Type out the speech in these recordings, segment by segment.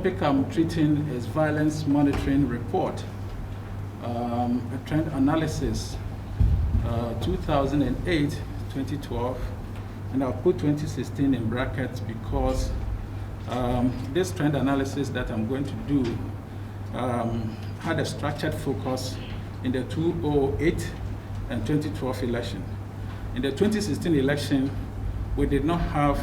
topic I'm treating is violence monitoring report, a trend analysis, 2008-2012, and I'll put 2016 in brackets because this trend analysis that I'm going to do had a structured focus in the 2008 and 2012 election. In the 2016 election, we did not have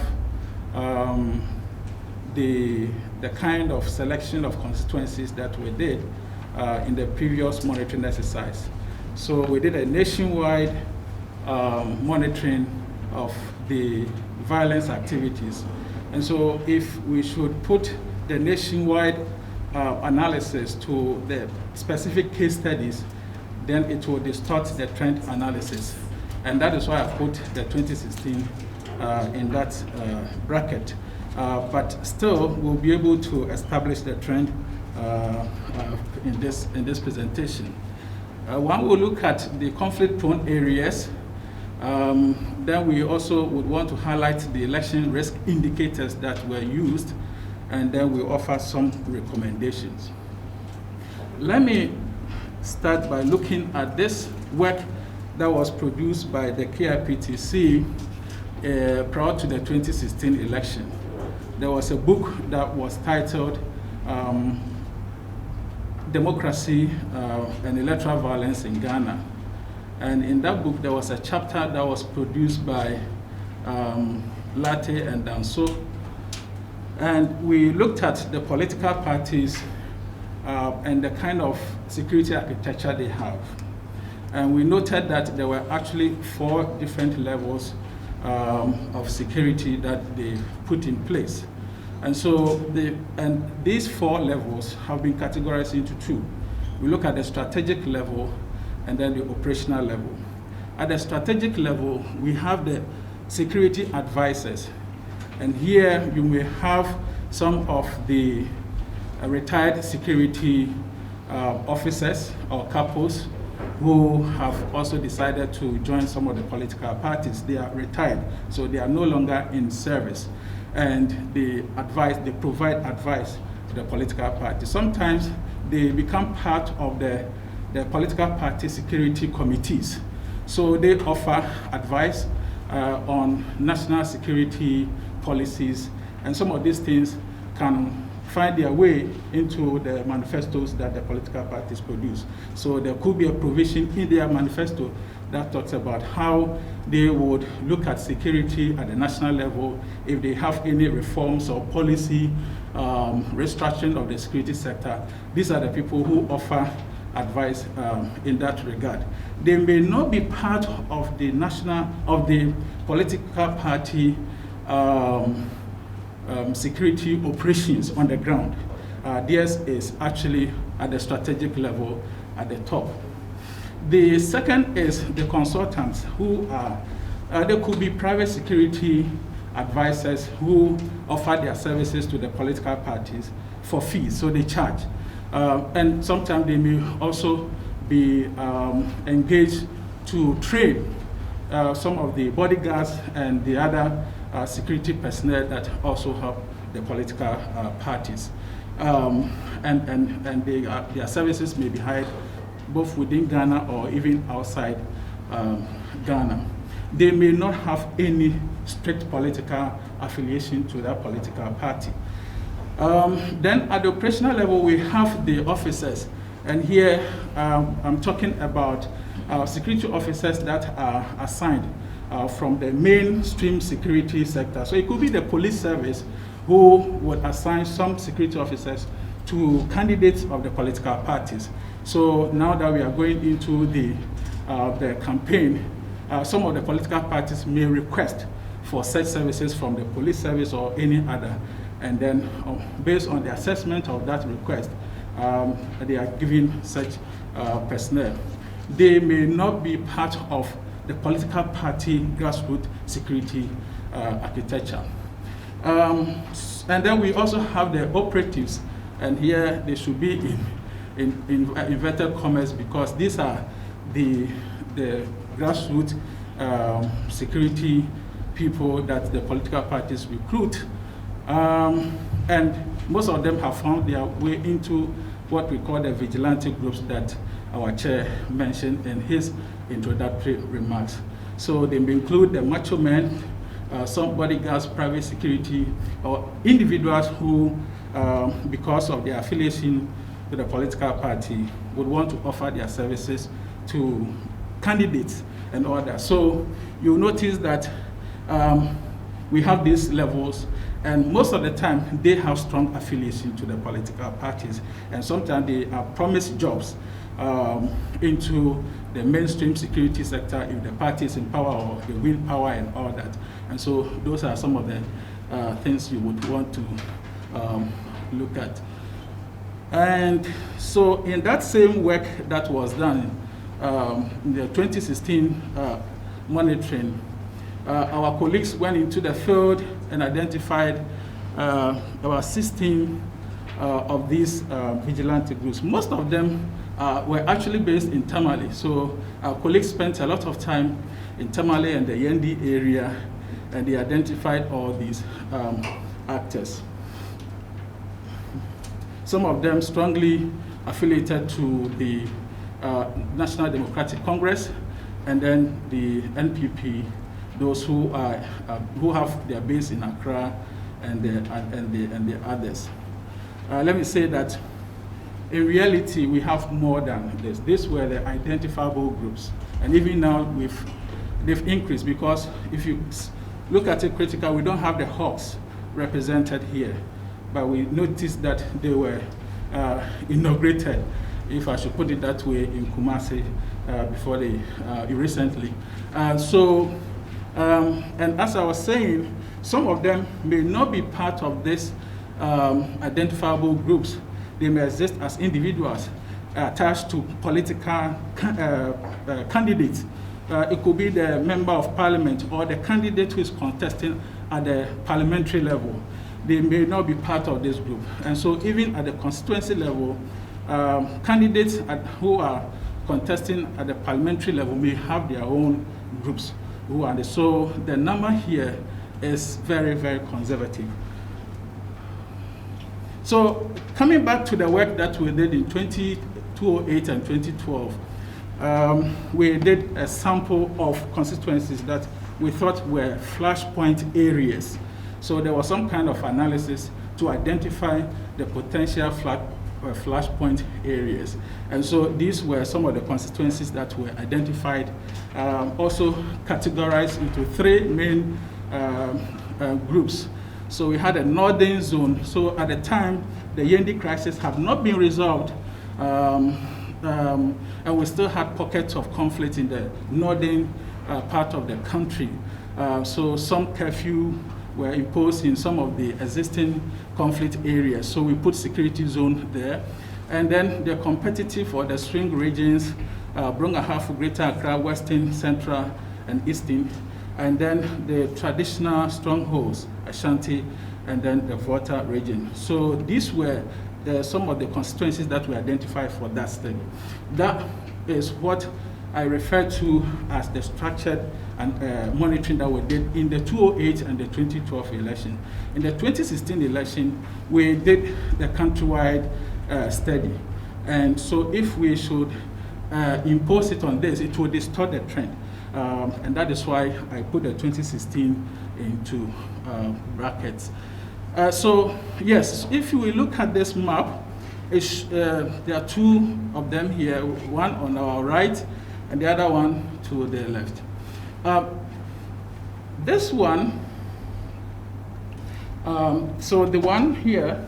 the kind of selection of constituencies that we did in the previous monitoring exercise. So we did a nationwide monitoring of the violence activities. And so if we should put the nationwide analysis to the specific case studies, then it will distort the trend analysis. And that is why I put the 2016 in that bracket. But still, we'll be able to establish the trend in this presentation. One will look at the conflict-prone areas. Then we also would want to highlight the election risk indicators that were used, and then we offer some recommendations. Let me start by looking at this work that was produced by the KIPTC prior to the 2016 election. There was a book that was titled Democracy and Electoral Violence in Ghana. And in that book, there was a chapter that was produced by Latte and Danso. And we looked at the political parties and the kind of security architecture they have. And we noted that there were actually 4 different levels of security that they put in place. And so these 4 levels have been categorized into 2. We look at the strategic level and then the operational level. At the strategic level, we have the security advisors. And here you may have some of the retired security officers or couples who have also decided to join some of the political parties. They are retired, so they are no longer in service. And they provide advice to the political party. Sometimes they become part of the political party security committees. So they offer advice on national security policies, and some of these things can find their way into the manifestos that the political parties produce. So there could be a provision in their manifesto that talks about how they would look at security at the national level if they have any reforms or policy restructuring of the security sector. These are the people who offer advice in that regard. They may not be part of the political party security operations on the ground. Theirs is actually at the strategic level at the top. The second is the consultants who are, they could be private security advisors who offer their services to the political parties for fees, so they charge. And sometimes they may also be engaged to train some of the bodyguards and the other security personnel that also help the political parties. And their services may be hired both within Ghana or even outside Ghana. They may not have any strict political affiliation to that political party. Then at the operational level, we have the officers. And here I'm talking about security officers that are assigned from the mainstream security sector. So it could be the police service who would assign some security officers to candidates of the political parties. So now that we are going into the campaign, some of the political parties may request for such services from the police service or any other. And then based on the assessment of that request, they are given such personnel. They may not be part of the political party grassroots security architecture. And then we also have the operatives, and here they should be in inverted commas because these are the grassroots security people that the political parties recruit. And most of them have found their way into what we call the vigilante groups that our chair mentioned in his introductory remarks. So they may include the macho men, some bodyguards, private security, or individuals who, because of their affiliation with a political party, would want to offer their services to candidates and all that. So you'll notice that we have these levels, and most of the time they have strong affiliation to the political parties, and sometimes they are promised jobs into the mainstream security sector if the party is in power or they win power and all that. And so those are some of the things you would want to look at. And so in that same work that was done in the 2016 monitoring, our colleagues went into the field and identified about 16 of these vigilante groups. Most of them were actually based in Tamale. So our colleagues spent a lot of time in Tamale and the Yendi area, and they identified all these actors. Some of them strongly affiliated to the National Democratic Congress, and then the NPP, those who have their base in Accra, and the others. Let me say that in reality, we have more than this. These were the identifiable groups, and even now they've increased, because if you look at it critically, we don't have the Hawks represented here, but we noticed that they were inaugurated, if I should put it that way, in Kumasi before recently. And as I was saying, some of them may not be part of this identifiable groups. They may exist as individuals attached to political candidates. It could be the member of parliament or the candidate who is contesting at the parliamentary level. They may not be part of this group. And so even at the constituency level, candidates who are contesting at the parliamentary level may have their own groups. So the number here is very, very conservative. So coming back to the work that we did in 2008 and 2012, we did a sample of constituencies that we thought were flashpoint areas. So there was some kind of analysis to identify the potential flashpoint areas. And so these were some of the constituencies that were identified, also categorized into three main groups. So we had a northern zone. So at the time, the Yendi crisis had not been resolved, and we still had pockets of conflict in the northern part of the country. So some curfew were imposed in some of the existing conflict areas. So we put security zone there. And then the competitive or the swing regions, Brong-Ahafo, Greater Accra, Western, Central, and Eastern. And then the traditional strongholds, Ashanti, and then the Volta region. So these were some of the constituencies that we identified for that study. That is what I refer to as the structured and monitoring that we did in the 2008 and the 2012 election. In the 2016 election, we did the countrywide study. And so if we should impose it on this, it would distort the trend. And that is why I put the 2016 into brackets. So yes, if we look at this map, there are two of them here, one on our right and the other one to the left. This one, so the one here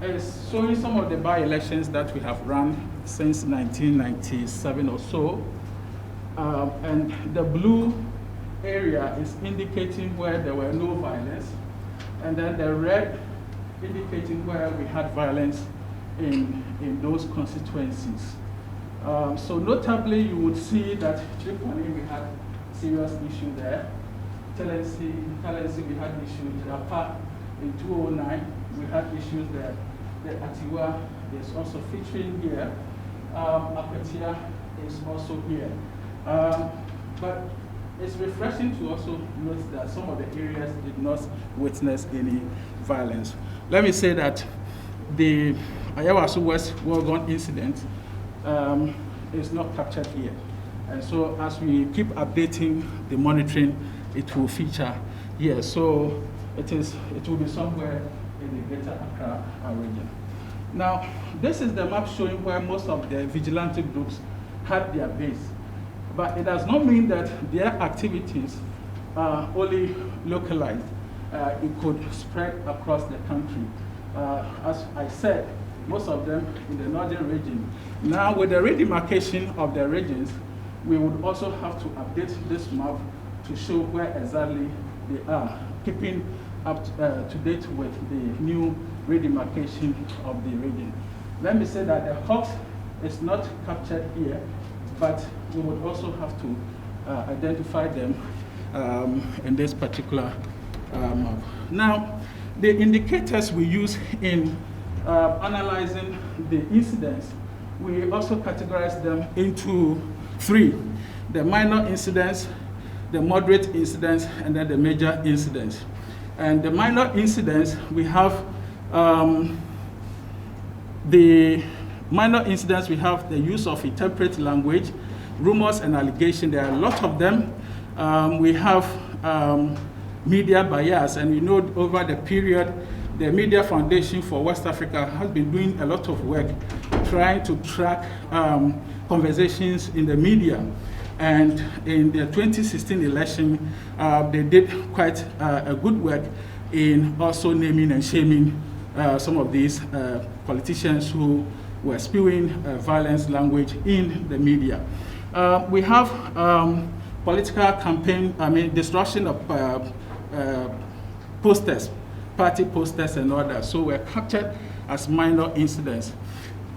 is showing some of the by-elections that we have run since 1997 or so. And the blue area is indicating where there were no violence, and then the red indicating where we had violence in those constituencies. So notably, you would see that Tripoli, we had serious issue there. Talensi, we had issues. Rapa in 2009, we had issues there. The Atiwa is also featuring here. Apatia is also here. But it's refreshing to also note that some of the areas did not witness any violence. let me say that the Ayawaso West Wuogon incident is not captured here. And so as we keep updating the monitoring, it will feature here. So it will be somewhere in the Greater Accra region. Now, this is the map showing where most of the vigilante groups had their base. But it does not mean that their activities are only localized. It could spread across the country. As I said, most of them in the northern region. Now, with the redemarcation of the regions, we would also have to update this map to show where exactly they are, keeping up to date with the new redemarcation of the region. Let me say that the Hawks is not captured here, but we would also have to identify them in this particular map. Now, the indicators we use in analyzing the incidents, we also categorize them into three: the minor incidents, the moderate incidents, and then the major incidents. And the minor incidents, we have the use of intemperate language, rumors and allegations. There are a lot of them. We have media bias, and we know over the period, the Media Foundation for West Africa has been doing a lot of work trying to track conversations in the media. And in the 2016 election, they did quite a good work in also naming and shaming some of these politicians who were spewing violence language in the media. We have political campaign, destruction of posters, party posters and all that. So we're captured as minor incidents.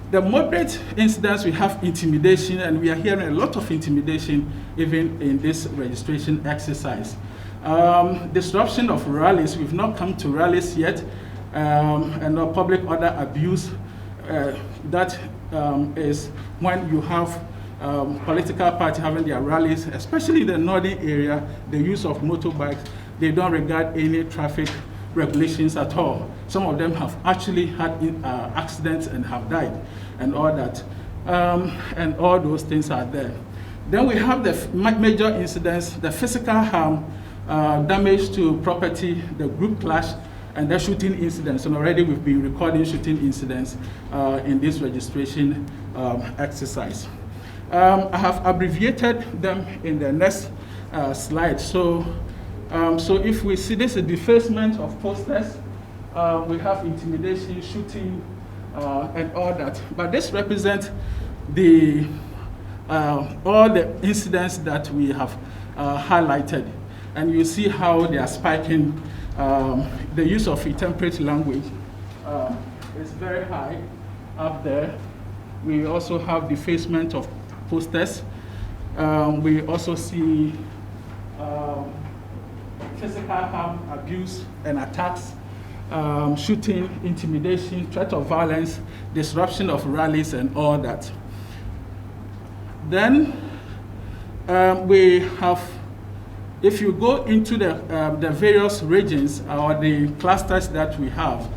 The moderate incidents, we have intimidation, and we are hearing a lot of intimidation even in this registration exercise. Disruption of rallies, we've not come to rallies yet, and no public order abuse. That is when you have political parties having their rallies, especially in the northern area, the use of motorbikes. They don't regard any traffic regulations at all. Some of them have actually had accidents and have died and all that. And all those things are there. Then we have the major incidents, the physical harm, damage to property, the group clash, and the shooting incidents. And already we've been recording shooting incidents in this registration exercise. I have abbreviated them in the next slide. So if we see this is defacement of posters, we have intimidation, shooting, and all that. But this represents the all the incidents that we have highlighted. And you see how they are spiking. The use of intemperate language is very high up there. We also have defacement of posters. We also see physical harm, abuse, and attacks, shooting, intimidation, threat of violence, disruption of rallies, and all that. Then we have, if you go into the various regions or the clusters that we have,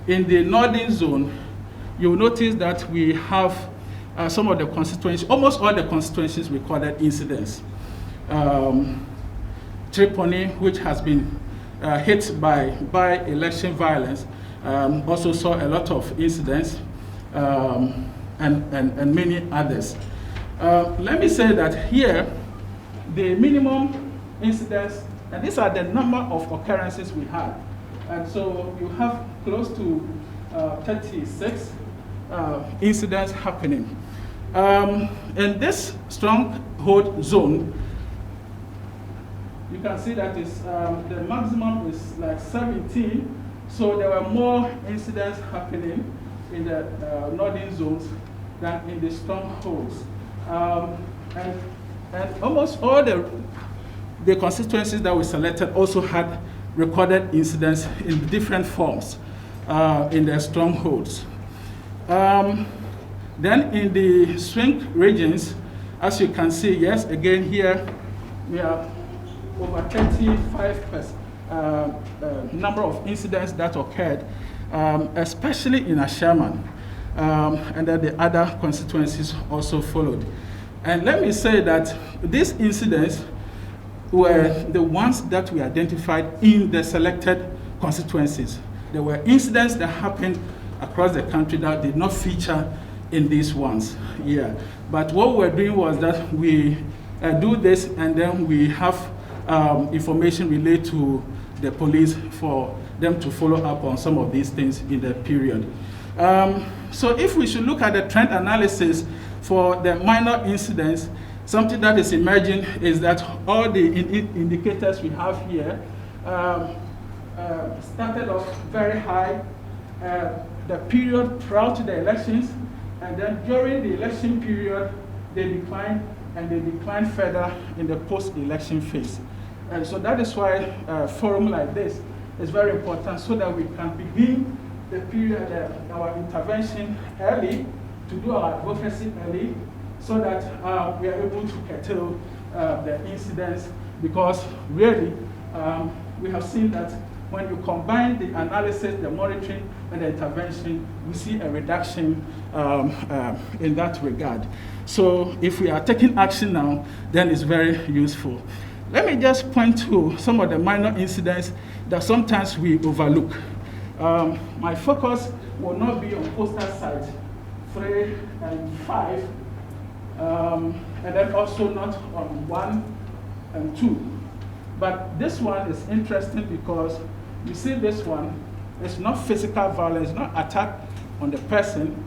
in the northern zone, you'll notice that we have some of the constituencies, almost all the constituencies recorded incidents. Tripoli, which has been hit by election violence, also saw a lot of incidents and many others. Let me say that here, the minimum incidents, and these are the number of occurrences we had. And so you have close to 36 incidents happening. In this stronghold zone, you can see that the maximum is like 17. So there were more incidents happening in the northern zones than in the strongholds. And almost all the constituencies that we selected also had recorded incidents in different forms in their strongholds. Then in the swing regions, as you can see, yes, again here, we have over 35% number of incidents that occurred. especially in Ashaman, and then the other constituencies also followed. And let me say that these incidents were the ones that we identified in the selected constituencies. There were incidents that happened across the country that did not feature in these ones. Yeah. But what we're doing was that we do this, and then we have information relayed to the police for them to follow up on some of these things in the period. So if we should look at the trend analysis for the minor incidents, something that is emerging is that all the indicators we have here started off very high, the period prior to the elections, and then during the election period, they declined, and they declined further in the post-election phase. And so that is why a forum like this is very important, so that we can begin the period, our intervention early, to do our advocacy early, so that we are able to curtail the incidents, because really we have seen that when you combine the analysis, the monitoring, and the intervention, we see a reduction in that regard. So if we are taking action now, then it's very useful. Let me just point to some of the minor incidents that sometimes we overlook. My focus will not be on postal sites 3 and 5, and then also not on 1 and 2. But this one is interesting because you see this one, it's not physical violence, not attack on the person,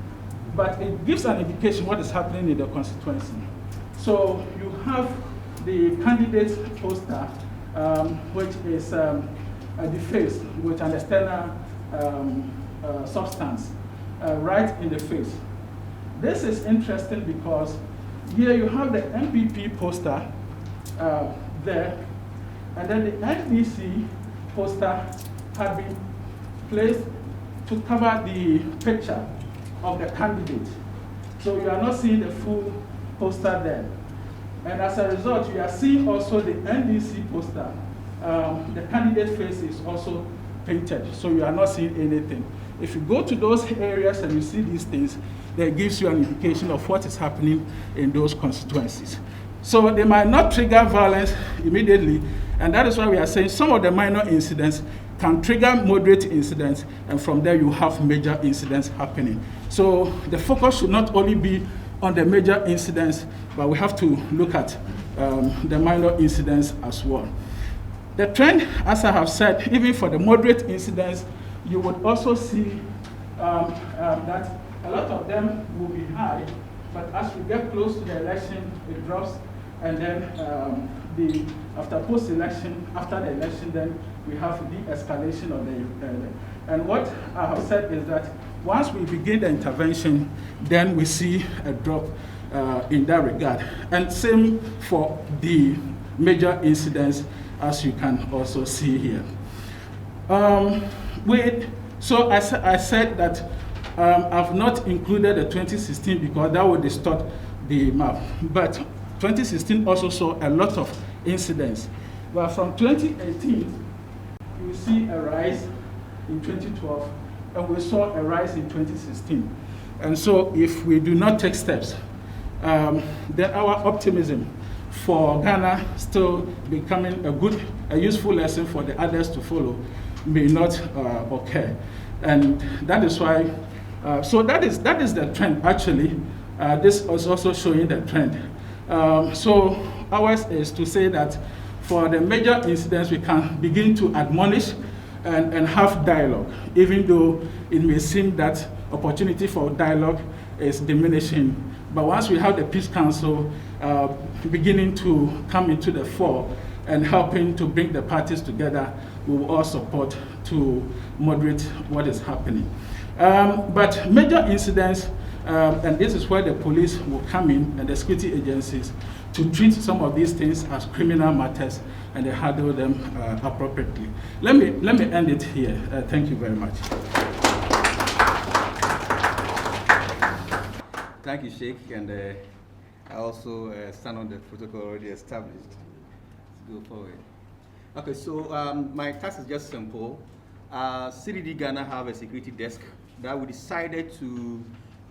but it gives an indication what is happening in the constituency. So you have the candidate poster, which is defaced with an external substance right in the face. This is interesting because here you have the MPP poster there, and then the NDC poster had been placed to cover the picture of the candidate. So you are not seeing the full poster there. And as a result, you are seeing also the NDC poster. The candidate face is also painted, so you are not seeing anything. If you go to those areas and you see these things, that gives you an indication of what is happening in those constituencies. So they might not trigger violence immediately, and that is why we are saying some of the minor incidents can trigger moderate incidents, and from there you have major incidents happening. So the focus should not only be on the major incidents, but we have to look at the minor incidents as well. The trend, as I have said, even for the moderate incidents, you would also see that a lot of them will be high, but as we get close to the election, it drops, and then after post-election, after the election, then we have de-escalation of the and what I have said is that once we begin the intervention, then we see a drop in that regard. And same for the major incidents, as you can also see here. So I said that I've not included the 2016 because that would distort the map. But 2016 also saw a lot of incidents. But from 2018, you see a rise in 2012, and we saw a rise in 2016. And so if we do not take steps, then our optimism for Ghana still becoming a useful lesson for the others to follow may not occur. And that is why, so that is the trend actually. This is also showing the trend. So ours is to say that for the major incidents, we can begin to admonish and have dialogue, even though it may seem that opportunity for dialogue is diminishing. But once we have the Peace Council beginning to come into the fore and helping to bring the parties together, we will all support to moderate what is happening. But major incidents, and this is where the police will come in and the security agencies to treat some of these things as criminal matters and they handle them appropriately. Let me end it here. Thank you very much. Thank you, Sheikh, and I also stand on the protocol already established. Let's go forward. Okay, so my task is just simple. CDD-Ghana have a security desk that we decided to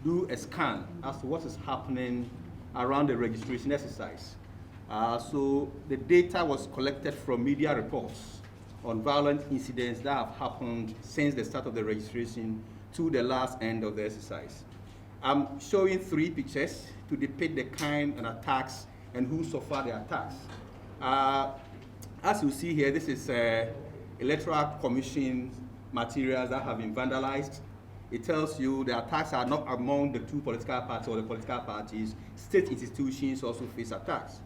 do a scan as to what is happening around the registration exercise. So the data was collected from media reports on violent incidents that have happened since the start of the registration to the last end of the exercise. I'm showing 3 pictures to depict the kind of attacks and who suffered the attacks. As you see here, this is Electoral Commission materials that have been vandalized. It tells you the attacks are not among the 2 political parties or the political parties. State institutions also face attacks.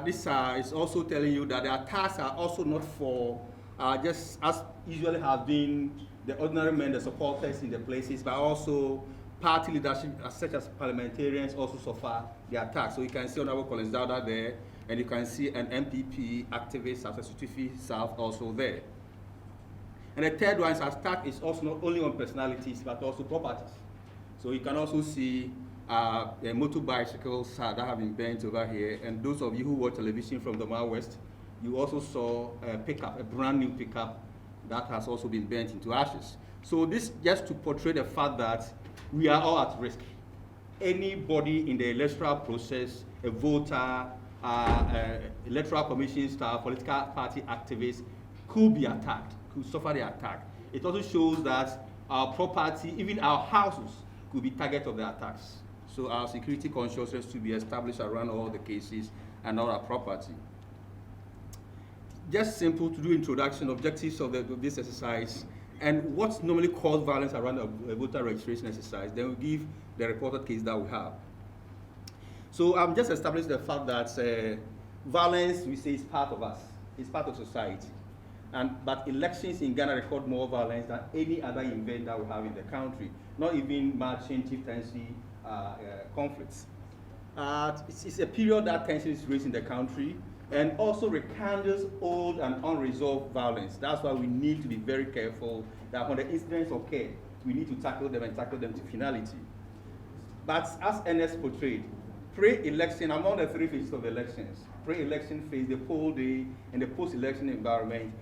This is also telling you that the attacks are also not for just as usually have been the ordinary men, the supporters in the places, but also party leadership such as parliamentarians also suffer the attack. So you can see Honorable Collins Dowda there, and you can see an MPP activist, Sutufi South, also there. And the third one is attack is also not only on personalities, but also properties. So you can also see the motor bicycles that have been burnt over here. And those of you who watch television from the Mile West, you also saw a pickup, a brand new pickup that has also been burnt into ashes. So this just to portray the fact that we are all at risk. Anybody in the electoral process, a voter, electoral commission staff, political party activists could be attacked, could suffer the attack. It also shows that our property, even our houses, could be target of the attacks. So our security consciousness to be established around all the cases and all our property. Just simple to do introduction, objectives of this exercise, and what's normally caused violence around a voter registration exercise. Then we give the reported case that we have. So I'm just establishing the fact that violence, we say, is part of us. It's part of society. But elections in Ghana record more violence than any other event that we have in the country, not even marching, chieftaincy, conflicts. It's a period that tension is raised in the country and also rekindles old and unresolved violence. That's why we need to be very careful that when the incidents occur, we need to tackle them and tackle them to finality. But as Ernest portrayed, pre-election, among the 3 phases of elections, pre-election phase, the poll day, and the post-election environment,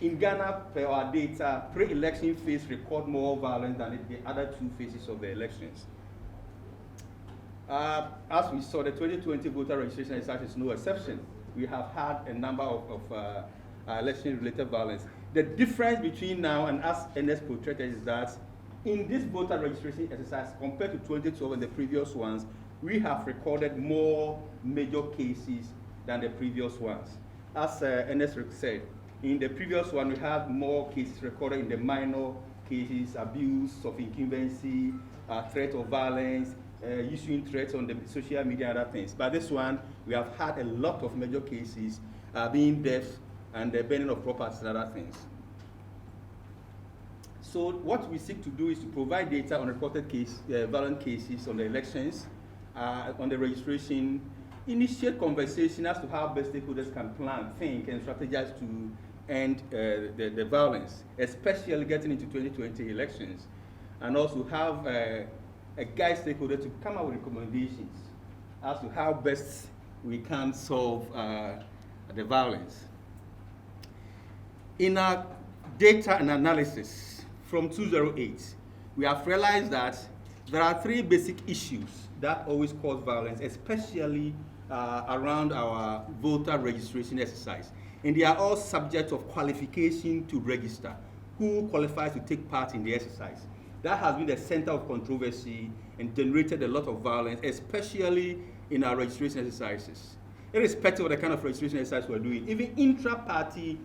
in Ghana, per our data, pre-election phase record more violence than the other 2 phases of the elections. As we saw, the 2020 voter registration exercise is no exception. We have had a number of election-related violence. The difference between now and as Ernest portrayed is that in this voter registration exercise, compared to 2012 and the previous ones, we have recorded more major cases than the previous ones. As Ernest said, in the previous one, we had more cases recorded in the minor cases, abuse of incumbency, threat of violence, issuing threats on the social media and other things. But this one, we have had a lot of major cases, being deaths and the burning of properties and other things. So what we seek to do is to provide data on reported violent cases on the elections, on the registration, initiate conversation as to how best stakeholders can plan, think, and strategize to end the violence, especially getting into 2020 elections, and also have a guide stakeholder to come up with recommendations as to how best we can solve the violence. In our data and analysis from 2008, we have realized that there are 3 basic issues that always cause violence, especially around our voter registration exercise. And they are all subject of qualification to register. Who qualifies to take part in the exercise? That has been the center of controversy and generated a lot of violence, especially in our registration exercises. Irrespective of the kind of registration exercise we're doing, even intra-party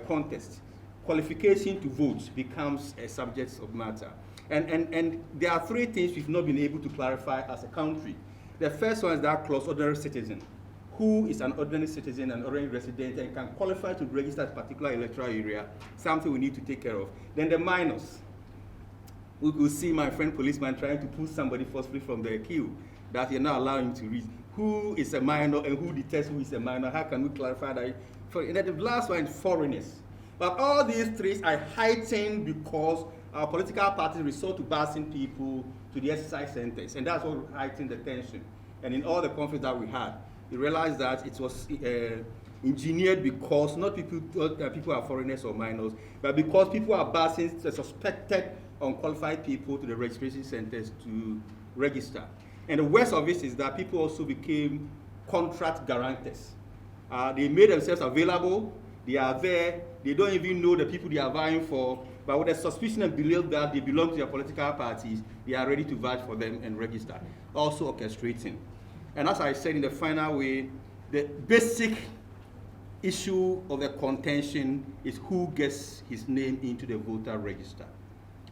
contest, qualification to vote becomes a subject of matter. And there are 3 things we've not been able to clarify as a country. The first one is that clause, ordinary citizen. Who is an ordinary citizen, an ordinary resident, and can qualify to register a particular electoral area, something we need to take care of. Then the minors. We could see my friend policeman trying to pull somebody forcefully from the queue that you're not allowing him to read. Who is a minor and who detects who is a minor? How can we clarify that? And then the last one is foreigners. But all these 3 are heightened because our political parties resort to busing people to the exercise centers, and that's what heightened the tension. And in all the conflicts that we had, we realized that it was engineered because not people thought that people are foreigners or minors, but because people are busing the suspected unqualified people to the registration centers to register. And the worst of it is that people also became contract guarantors. They made themselves available, they are there, they don't even know the people they are vying for, but with the suspicion and belief that they belong to their political parties, they are ready to vouch for them and register, also orchestrating. And as I said in the final way, the basic issue of the contention is who gets his name into the voter register,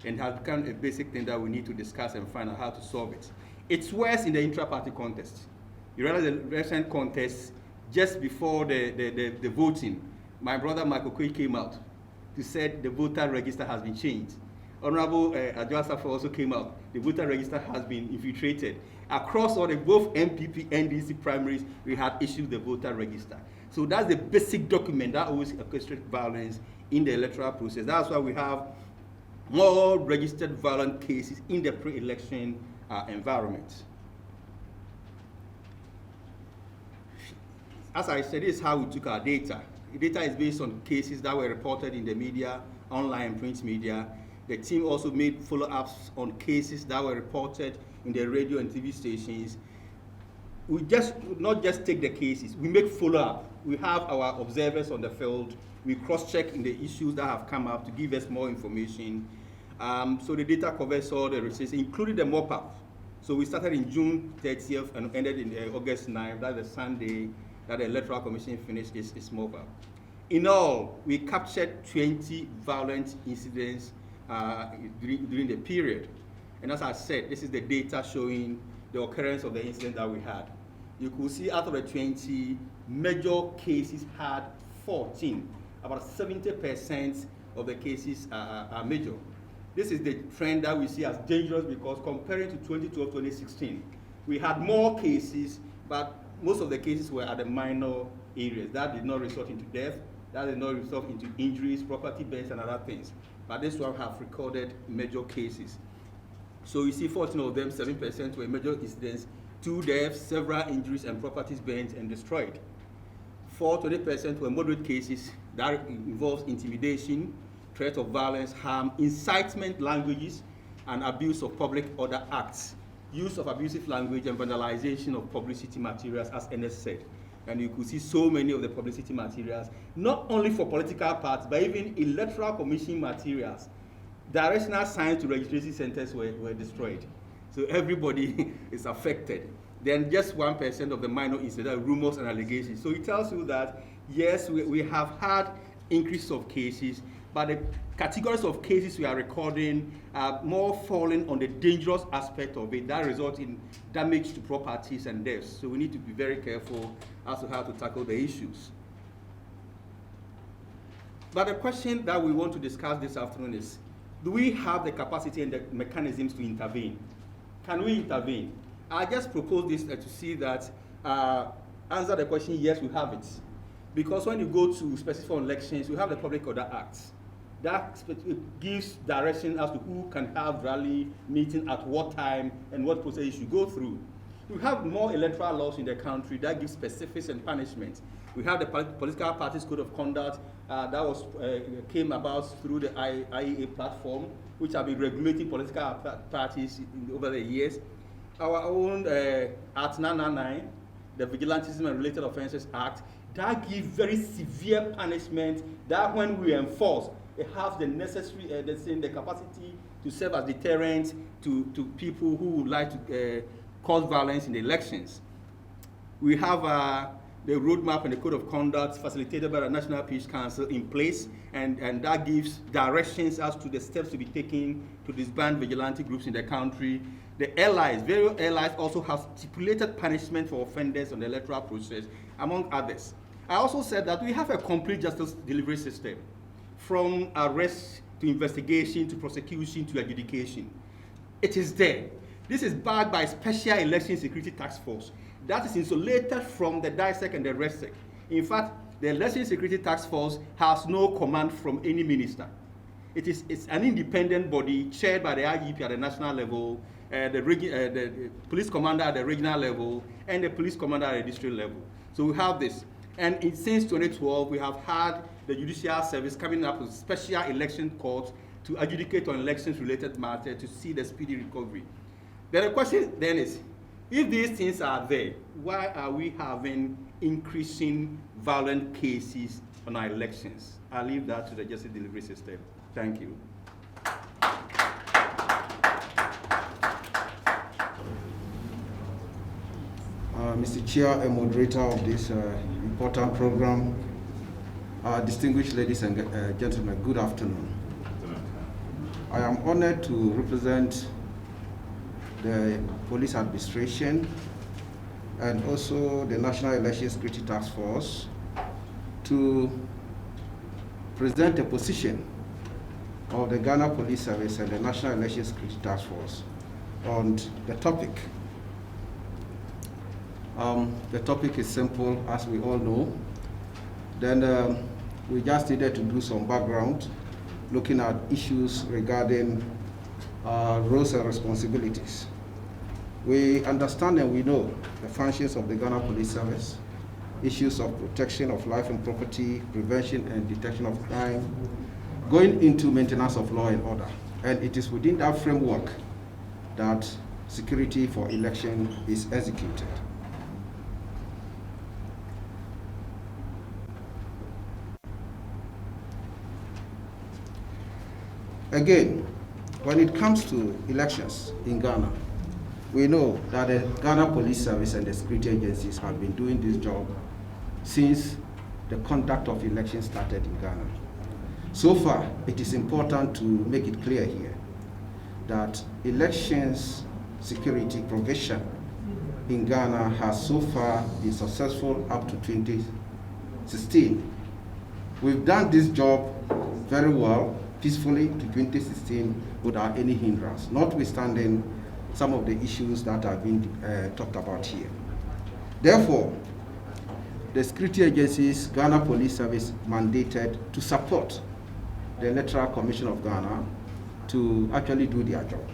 and has become a basic thing that we need to discuss and find out how to solve it. It's worse in the intra-party contest. You realize the recent contest, just before the voting, my brother Michael Kwei came out to say the voter register has been changed. Honorable Adjoa Safo also came out. The voter register has been infiltrated. Across all both MPP and NDC primaries, we had issued the voter register. So that's the basic document that always orchestrates violence in the electoral process. That's why we have more registered violent cases in the pre-election environment. As I said, this is how we took our data. The data is based on cases that were reported in the media, online, print media. The team also made follow-ups on cases that were reported in the radio and TV stations. We not just take the cases, we make follow-up. We have our observers on the field. We cross-check in the issues that have come up to give us more information. So the data covers all the research, including the mop-up. So we started in June 30th and ended in August 9th. That's the Sunday that the Electoral Commission finished its mop-up. In all, we captured 20 violent incidents during the period. And as I said, this is the data showing the occurrence of the incident that we had. You could see out of the 20, major cases had 14. About 70% of the cases are major. This is the trend that we see as dangerous because comparing to 2012, 2016, we had more cases, but most of the cases were at the minor areas. That did not result into death, that did not result into injuries, property bans, and other things. But this one have recorded major cases. So you see 14 of them, 7% were major incidents, 2 deaths, several injuries, and properties burnt and destroyed. 20% were moderate cases that involves intimidation, threat of violence, harm, incitement languages, and abuse of public order acts, use of abusive language, and vandalization of publicity materials, as Ernest said. And you could see so many of the publicity materials, not only for political parties, but even electoral commission materials. Directional signs to registration centers were destroyed. So everybody is affected. Then just 1% of the minor incidents, rumors and allegations. So it tells you that, yes, we have had increase of cases, but the categories of cases we are recording are more falling on the dangerous aspect of it that results in damage to properties and deaths. So we need to be very careful as to how to tackle the issues. But the question that we want to discuss this afternoon is, do we have the capacity and the mechanisms to intervene? Can we intervene? I just propose this to see that, answer the question, yes, we have it. Because when you go to specific elections, we have the Public Order Act. That gives direction as to who can have rally meeting at what time and what process you should go through. We have more electoral laws in the country that give specifics and punishments. We have the Political Parties Code of Conduct that came about through the IEA platform, which have been regulating political parties over the years. Our own Act 999, the Vigilantism and Related Offences Act, that gives very severe punishment that when we enforce, it has the necessary, the capacity to serve as deterrent to people who would like to cause violence in the elections. We have the roadmap and the code of conduct facilitated by the National Peace Council in place, and that gives directions as to the steps to be taken to disband vigilante groups in the country. The allies, various allies also have stipulated punishment for offenders on the electoral process, among others. I also said that we have a complete justice delivery system, from arrest to investigation to prosecution to adjudication. It is there. This is backed by Special Election Security Task Force that is insulated from the DISEC and the RESEC. In fact, the Election Security Task Force has no command from any minister. It's an independent body chaired by the IGP at the national level, the police commander at the regional level, and the police commander at the district level. So we have this. And since 2012, we have had the Judicial Service coming up with special election courts to adjudicate on elections-related matters to see the speedy recovery. Then the question then is, if these things are there, why are we having increasing violent cases on our elections? I'll leave that to the justice delivery system. Thank you. Mr. Chair and moderator of this important program, distinguished ladies and gentlemen, good afternoon. I am honored to represent the police administration and also the National Election Security Task Force to present a position of the Ghana Police Service and the National Election Security Task Force on the topic. The topic is simple, as we all know. Then we just needed to do some background, looking at issues regarding roles and responsibilities. We understand and we know the functions of the Ghana Police Service, issues of protection of life and property, prevention and detection of crime, going into maintenance of law and order. And it is within that framework that security for election is executed. Again, when it comes to elections in Ghana, we know that the Ghana Police Service and the security agencies have been doing this job since the conduct of elections started in Ghana. So far, it is important to make it clear here that elections security provision in Ghana has so far been successful up to 2016. We've done this job very well, peacefully to 2016 without any hindrance, notwithstanding some of the issues that have been talked about here. Therefore, the security agencies, Ghana Police Service, mandated to support the Electoral Commission of Ghana to actually do their job.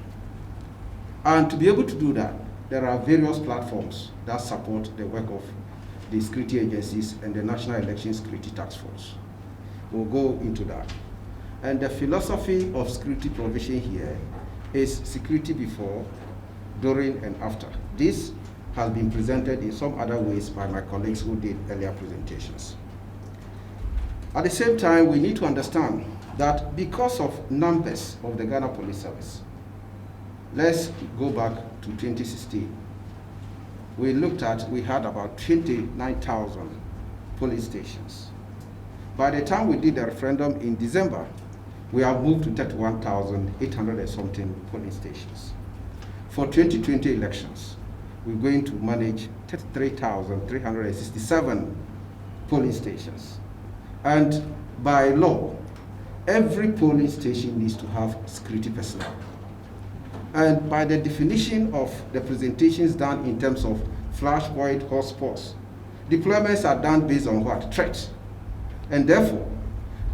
And to be able to do that, there are various platforms that support the work of the security agencies and the National Election Security Task Force. We'll go into that. And the philosophy of security provision here is security before, during, and after. This has been presented in some other ways by my colleagues who did earlier presentations. At the same time, we need to understand that because of numbers of the Ghana Police Service, let's go back to 2016. We had about 29,000 police stations. By the time we did the referendum in December, we have moved to 31,800 and something polling stations. For 2020 elections, we're going to manage 33,367 polling stations. And by law, every polling station needs to have security personnel. And by the definition of the presentations done in terms of flashpoint hotspots, deployments are done based on what? Threat. And therefore,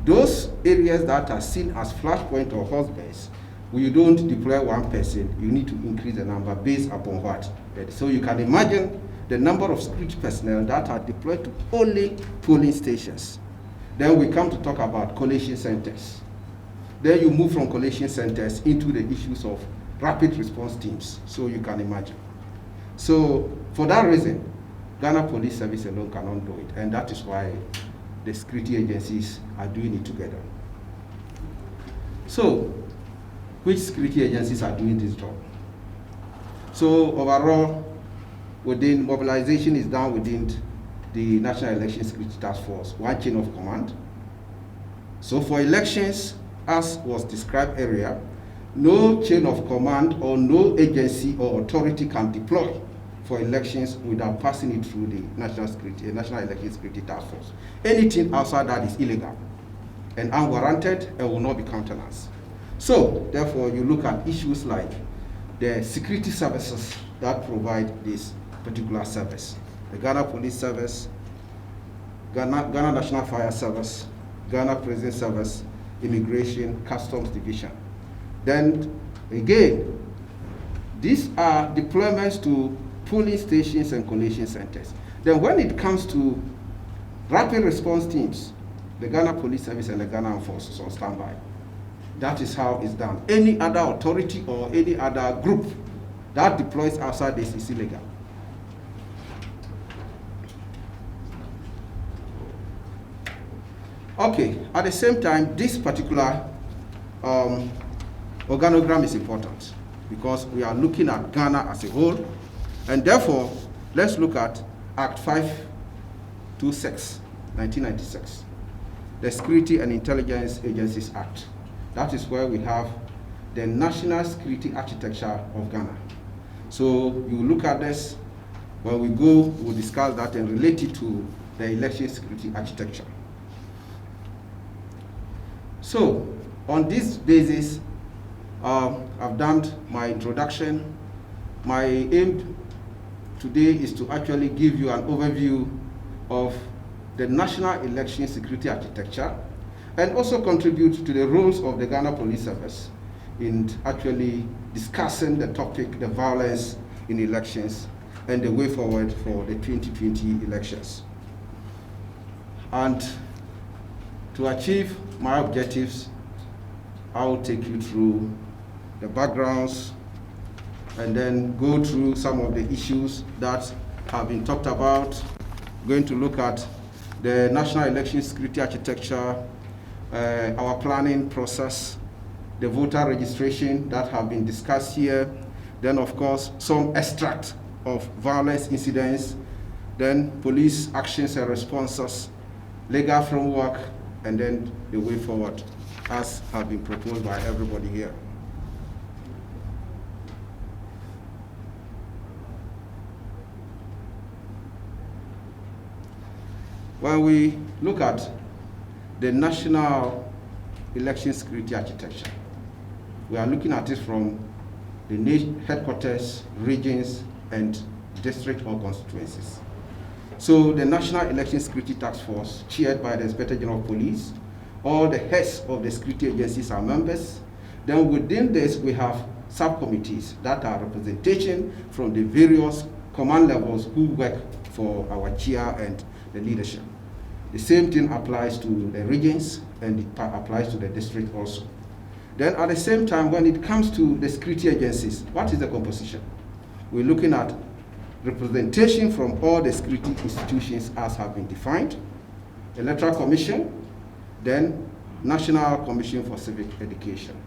those areas that are seen as flashpoint or hotspots, you don't deploy one person, you need to increase the number based upon what? So you can imagine the number of security personnel that are deployed to only polling stations. Then we come to talk about collation centers. Then you move from collation centers into the issues of rapid response teams, so you can imagine. So for that reason, Ghana Police Service alone cannot do it, and that is why the security agencies are doing it together. So, which security agencies are doing this job? So overall, mobilization is done within the National Election Security Task Force, one chain of command. So for elections, as was described earlier, no chain of command or no agency or authority can deploy for elections without passing it through the National Election Security Task Force. Anything outside that is illegal and unwarranted and will not be countenanced. So, therefore, you look at issues like the security services that provide this particular service. The Ghana Police Service, Ghana National Fire Service, Ghana Prison Service, Immigration, Customs Division. Then, again, these are deployments to polling stations and collation centers. Then when it comes to rapid response teams, the Ghana Police Service and the Ghana Armed Forces on standby. That is how it's done. Any other authority or any other group that deploys outside this is illegal. Okay, at the same time, this particular organogram is important because we are looking at Ghana as a whole, and therefore, let's look at Act 526, 1996, the Security and Intelligence Agencies Act. That is where we have the National Security Architecture of Ghana. So you look at this, when we go, we'll discuss that and relate it to the election security architecture. So on this basis, I've done my introduction. My aim today is to actually give you an overview of the National Election Security Architecture and also contribute to the roles of the Ghana Police Service in actually discussing the topic, the violence in elections and the way forward for the 2020 elections. And to achieve my objectives, I will take you through the backgrounds and then go through some of the issues that have been talked about. Going to look at the National Election Security Architecture, our planning process, the voter registration that have been discussed here, then of course some extract of violence incidents, then police actions and responses, legal framework, and then the way forward as have been proposed by everybody here. When we look at the National Election Security Architecture, we are looking at it from the headquarters, regions, and district or constituencies. So the National Election Security Task Force, chaired by the Inspector General of Police, all the heads of the security agencies are members. Then within this, we have subcommittees that are representation from the various command levels who work for our chair and the leadership. The same thing applies to the regions and it applies to the district also. Then at the same time, when it comes to the security agencies, what is the composition? We're looking at representation from all the security institutions as have been defined, Electoral Commission, then National Commission for Civic Education.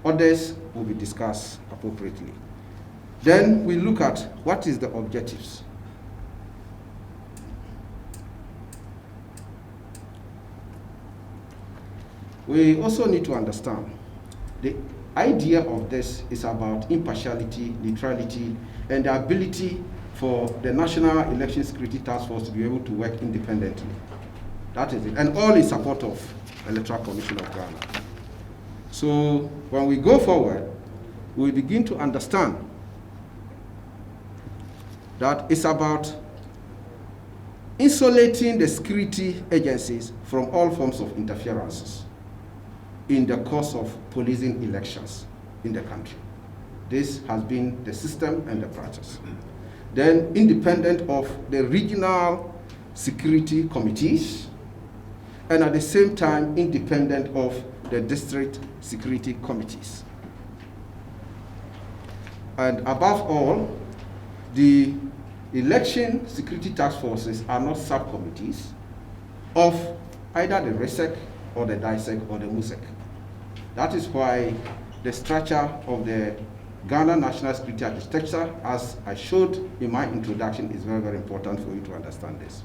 Others will be discussed appropriately. Then we look at what is the objectives. We also need to understand the idea of this is about impartiality, neutrality, and the ability for the National Election Security Task Force to be able to work independently. That is it, and all in support of Electoral Commission of Ghana. So when we go forward, we begin to understand that it's about insulating the security agencies from all forms of interferences in the course of policing elections in the country. This has been the system and the practice. Then independent of the regional security committees, and at the same time independent of the district security committees. And above all, the election security task forces are not subcommittees of either the RESEC or the DISEC or the MUSEC. That is why the structure of the Ghana National Security Architecture, as I showed in my introduction, is very, very important for you to understand this.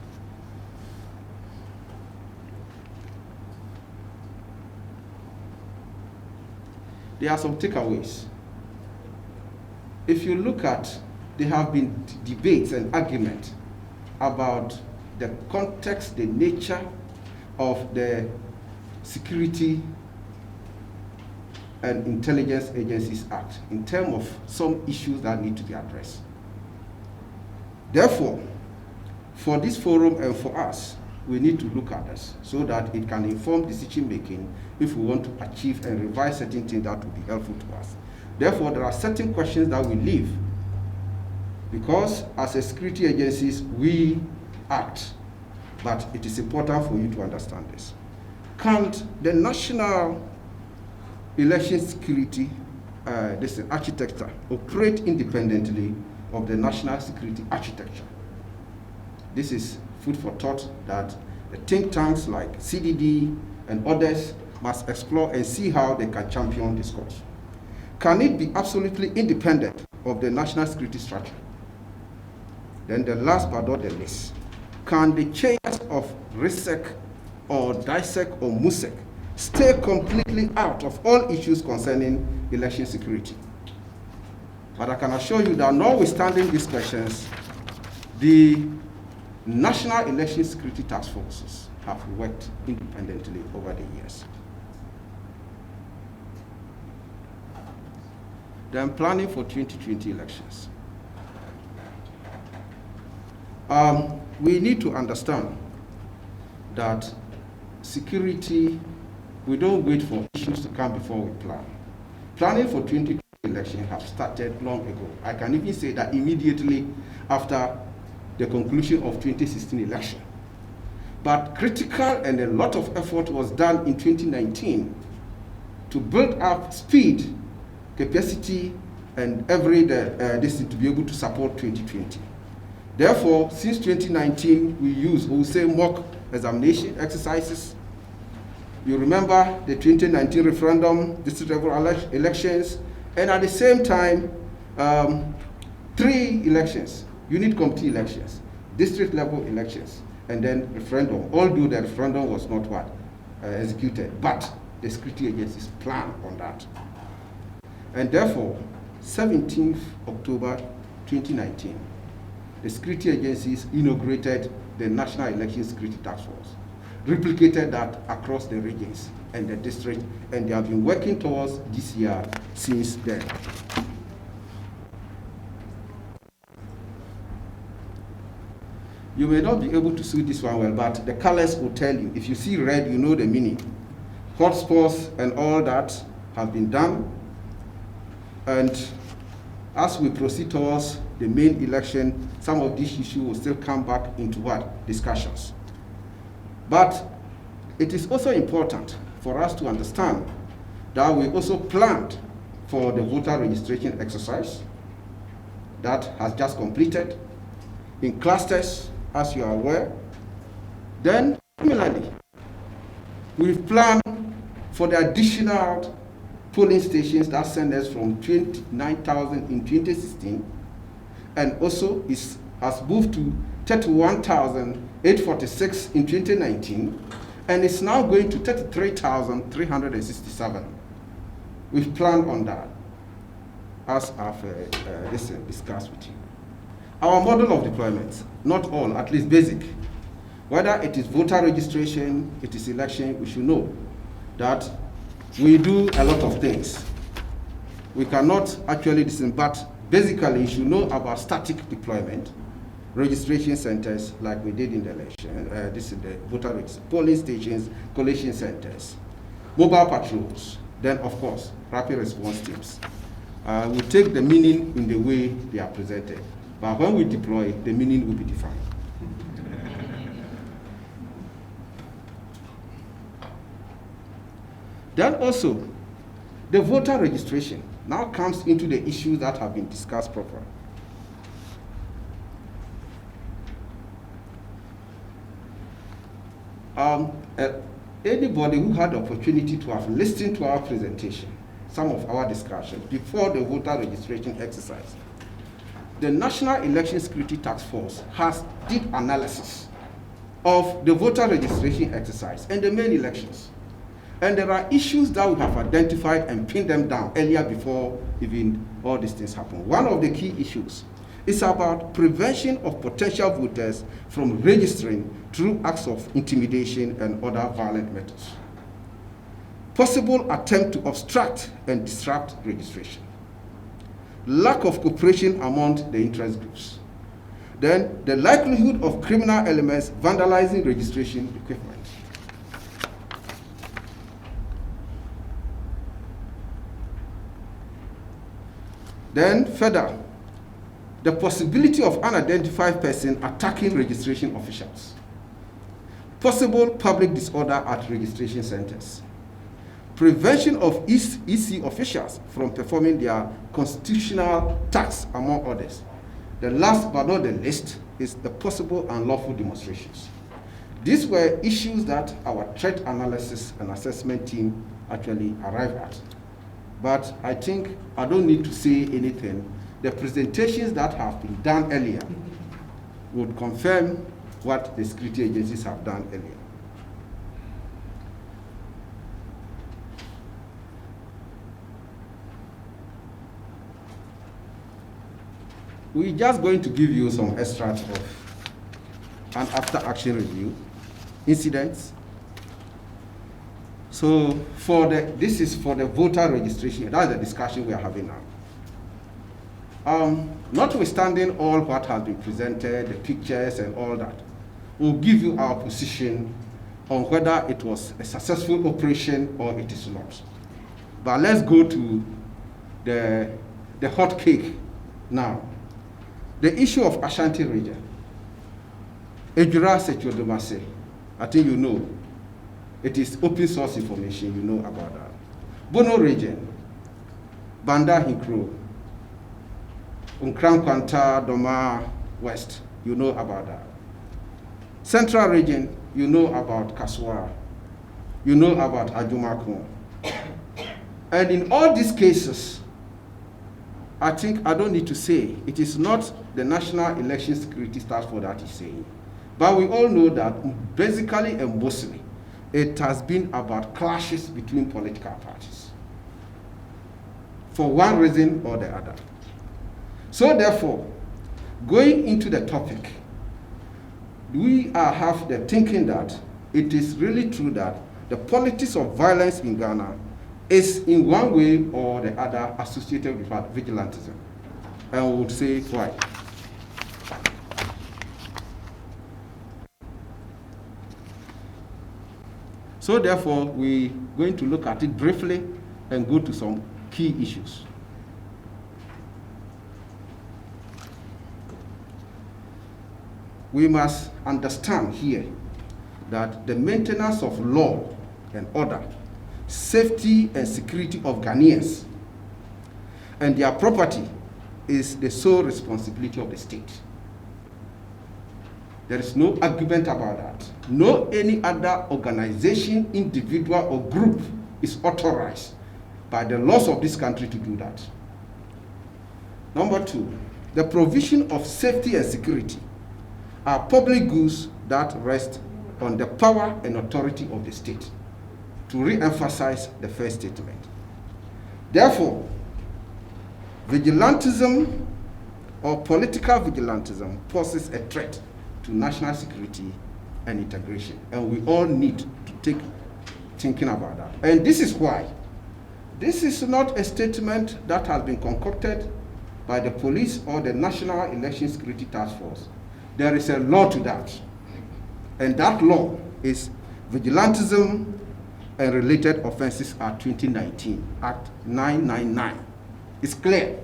There are some takeaways. If you look at, there have been debates and arguments about the context, the nature of the Security and Intelligence Agencies Act in terms of some issues that need to be addressed. Therefore, for this forum and for us, we need to look at this so that it can inform decision making if we want to achieve and revise certain things that will be helpful to us. Therefore, there are certain questions that we leave because as a security agencies, we act but it is important for you to understand this. Can the national election security this architecture operate independently of the national security architecture? This is food for thought that the think tanks like CDD and others must explore and see how they can champion this cause. Can it be absolutely independent of the national security structure? Then the last but not the least, can the chairs of RISEC or DISEC or MUSEC stay completely out of all issues concerning election security? But I can assure you that notwithstanding these questions, the National Election Security Task Forces have worked independently over the years. Then planning for 2020 elections. We need to understand that security, we don't wait for issues to come before we plan. Planning for 2020 election have started long ago. I can even say that immediately after the conclusion of 2016 election. But critical and a lot of effort was done in 2019 to build up speed, capacity, and this to be able to support 2020. Therefore, since 2019, we use wholesale mock examination exercises. You remember the 2019 referendum, district level elections, and at the same time, 3 elections, unit committee elections, district level elections, and then referendum, although the referendum was not executed, but the security agencies plan on that. And therefore, 17th October 2019, the security agencies inaugurated the National Election Security Task Force, replicated that across the regions and the district, and they have been working towards this year since then. You may not be able to see this one well, but the colors will tell you. If you see red, you know the meaning. Hotspots and all that have been done. And as we proceed towards the main election, some of these issues will still come back into discussions. But it is also important for us to understand that we also planned for the voter registration exercise that has just completed in clusters, as you are aware. Then, similarly, we've planned for the additional polling stations that send us from 29,000 in 2016, and also has moved to 31,846 in 2019, and it's now going to 33,367. We've planned on that, as I've discussed with you. Our model of deployment, not all, at least basic. Whether it is voter registration, it is election, we should know that we do a lot of things. We cannot actually listen, but basically you should know about static deployment, registration centers like we did in the election, this is the voter registration, polling stations, collation centers, mobile patrols, then of course, rapid response teams. We take the meaning in the way they are presented, but when we deploy, the meaning will be defined. Then also, the voter registration now comes into the issues that have been discussed properly. Anybody who had the opportunity to have listened to our presentation, some of our discussions before the voter registration exercise, the National Election Security Task Force has did analysis of the voter registration exercise and the main elections. And there are issues that we have identified and pinned them down earlier before even all these things happen. One of the key issues is about prevention of potential voters from registering through acts of intimidation and other violent methods. Possible attempt to obstruct and disrupt registration. Lack of cooperation among the interest groups. Then the likelihood of criminal elements vandalizing registration equipment. Then further, the possibility of unidentified person attacking registration officials. possible public disorder at registration centers, prevention of EC officials from performing their constitutional tasks, among others. The last but not the least is the possible unlawful demonstrations. These were issues that our threat analysis and assessment team actually arrived at. But I think I don't need to say anything. The presentations that have been done earlier would confirm what the security agencies have done earlier. We're just going to give you some extracts of an after-action review, incidents. So this is for the voter registration. That's the discussion we are having now. Notwithstanding all what has been presented, the pictures and all that, we'll give you our position on whether it was a successful operation or it is not. But let's go to the hot cake now. The issue of Ashanti region. Ejura Sechodomase, I think you know. It is open source information, you know about that. Bono region, Banda Hinkro, Nkran Kwanta, Doma West, you know about that. Central region, you know about Kaswa, you know about Ajumako. And in all these cases, I think I don't need to say, it is not the National Election Security Task Force that is saying. But we all know that basically and mostly, it has been about clashes between political parties for one reason or the other. So therefore, going into the topic, we have the thinking that it is really true that the politics of violence in Ghana is in one way or the other associated with vigilantism. And I would say why. So therefore, we're going to look at it briefly and go to some key issues. We must understand here that the maintenance of law and order, safety and security of Ghanaians and their property is the sole responsibility of the state. There is no argument about that. No any other organization, individual or group is authorized by the laws of this country to do that. Number two, the provision of safety and security are public goods that rest on the power and authority of the state, to re-emphasize the first statement. Therefore, vigilantism or political vigilantism poses a threat to national security and integration. And we all need to take thinking about that. And this is why this is not a statement that has been concocted by the police or the National Election Security Task Force. There is a law to that. And that law is Vigilantism and Related Offenses Act 2019, Act 999. It's clear.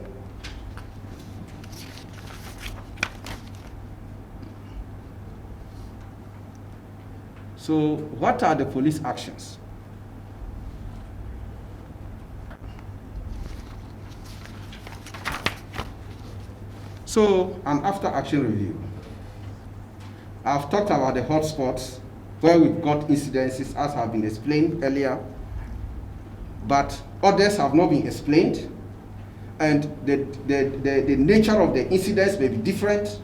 So what are the police actions? So an after action review. I've talked about the hotspots where we've got incidences as have been explained earlier, but others have not been explained, and the nature of the incidents may be different.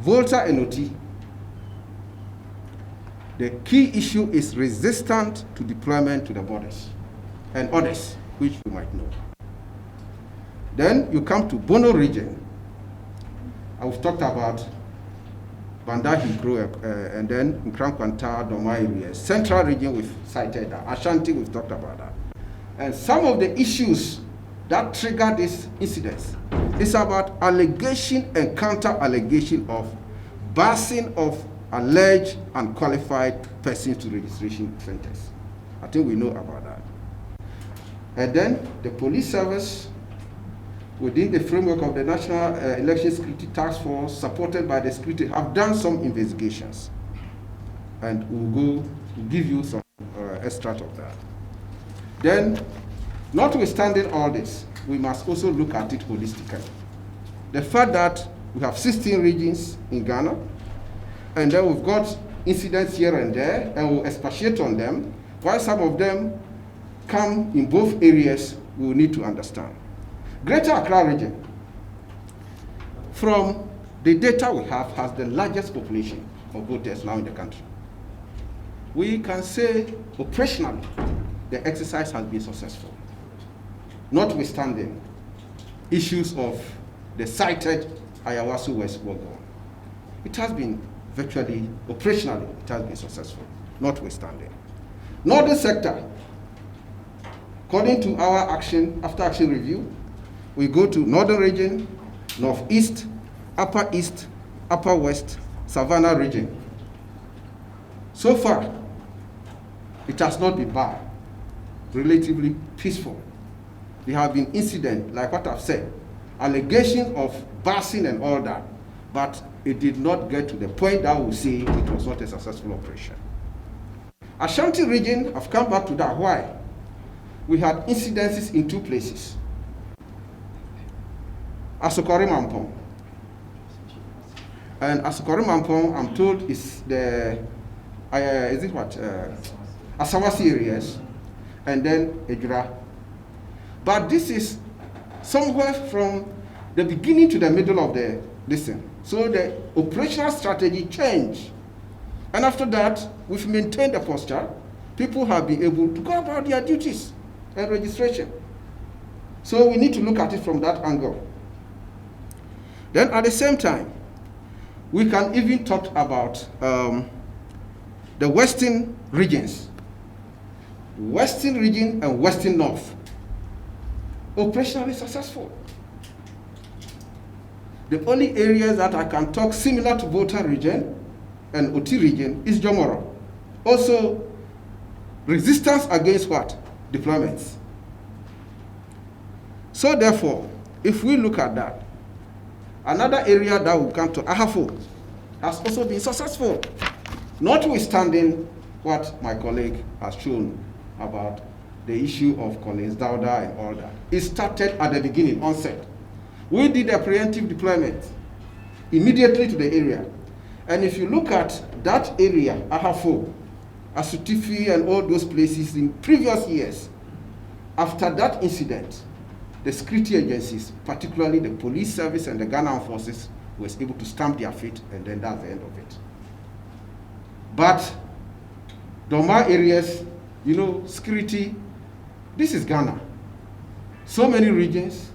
Volta NOT. The key issue is resistance to deployment to the borders and others, which you might know. Then you come to Bono region. I've talked about Banda Hinkro and then Nkran Kwanta, Doma area. Central region we've cited that. Ashanti we've talked about that. And some of the issues that trigger these incidents is about allegation and counter-allegation of busing of alleged unqualified persons to registration centers. I think we know about that. And then the police service, within the framework of the National Election Security Task Force, supported by the security, have done some investigations. and we'll give you some extract of that. Then, notwithstanding all this, we must also look at it holistically. The fact that we have 16 regions in Ghana, and then we've got incidents here and there, and we'll expatiate on them, while some of them come in both areas, we will need to understand. Greater Accra region, from the data we have, has the largest population of voters now in the country. We can say operationally, the exercise has been successful, notwithstanding issues of the cited Ayawaso West Wogon. It has been virtually, operationally, it has been successful, notwithstanding. Northern sector, according to our after action review, we go to Northern region, Northeast, Upper West, Savannah region. So far, it has not been bad, relatively peaceful. There have been incidents, like what I've said, allegations of busing and all that, but it did not get to the point that we say it was not a successful operation. Ashanti region, I've come back to that. Why? We had incidences in two places. Asokore Mampong. And Asokore Mampong, I'm told, is the, Asawasi areas, and then Ejura. But this is somewhere from the beginning to the middle of the listen. So the operational strategy changed. And after that, we've maintained the posture. People have been able to go about their duties and registration. So we need to look at it from that angle. Then at the same time, we can even talk about the Western regions. Western region and Western North. Operationally successful. The only areas that I can talk similar to Volta region and Oti region is Jomoro. Also, resistance against what? Deployments. So therefore, if we look at that, another area that will come to Ahafo has also been successful, notwithstanding what my colleague has shown about the issue of Collins Dauda and all that. It started at the beginning, onset. We did a preemptive deployment immediately to the area. And if you look at that area, Ahafo, Asutifi, and all those places in previous years, after that incident, the security agencies, particularly the police service and the Ghana Armed Forces, was able to stamp their feet, and then that's the end of it. But Doma areas, you know, security, this is Ghana. So many regions,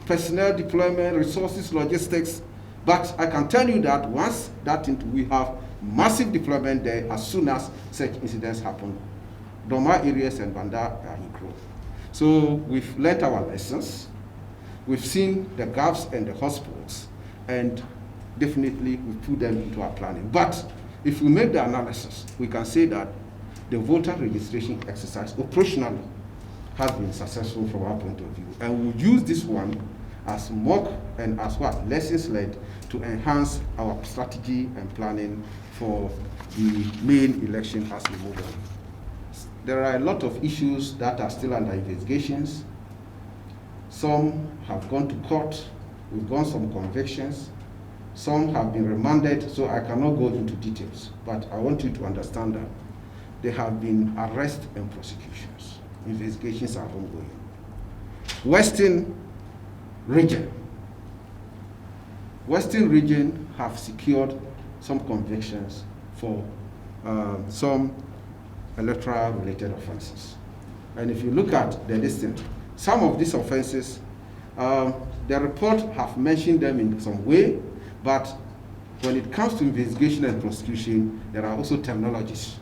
personnel deployment, resources, logistics, but I can tell you that once we have massive deployment there as soon as such incidents happen. Doma areas and Banda are in growth. So we've learned our lessons. We've seen the gaps and the hotspots, and definitely we put them into our planning. But if we make the analysis, we can say that the voter registration exercise operationally has been successful from our point of view. And we'll use this one as mock and as what lessons learned to enhance our strategy and planning for the main election as we move on. There are a lot of issues that are still under investigations. Some have gone to court. We've got some convictions. Some have been remanded, so I cannot go into details. But I want you to understand that there have been arrests and prosecutions. Investigations are ongoing. Western region have secured some convictions for some electoral related offenses. And if you look at the listing, some of these offenses, the report have mentioned them in some way, but when it comes to investigation and prosecution, there are also terminologies.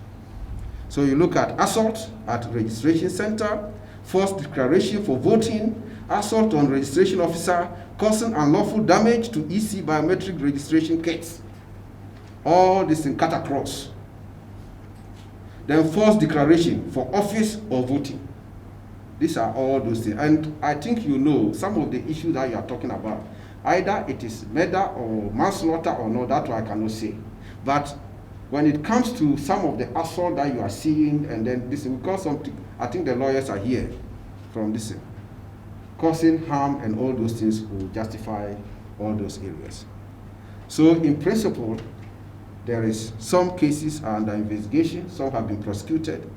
So you look at assault at registration center, false declaration for voting, assault on registration officer, causing unlawful damage to EC biometric registration kits. All this in cut across. Then false declaration for office or voting. These are all those things. And I think you know some of the issues that you are talking about. Either it is murder or manslaughter or no, that I cannot say. But when it comes to some of the assault that you are seeing, and then this, because something, I think the lawyers are here from this, causing harm and all those things will justify all those areas. So in principle, there is some cases are under investigation, some have been prosecuted,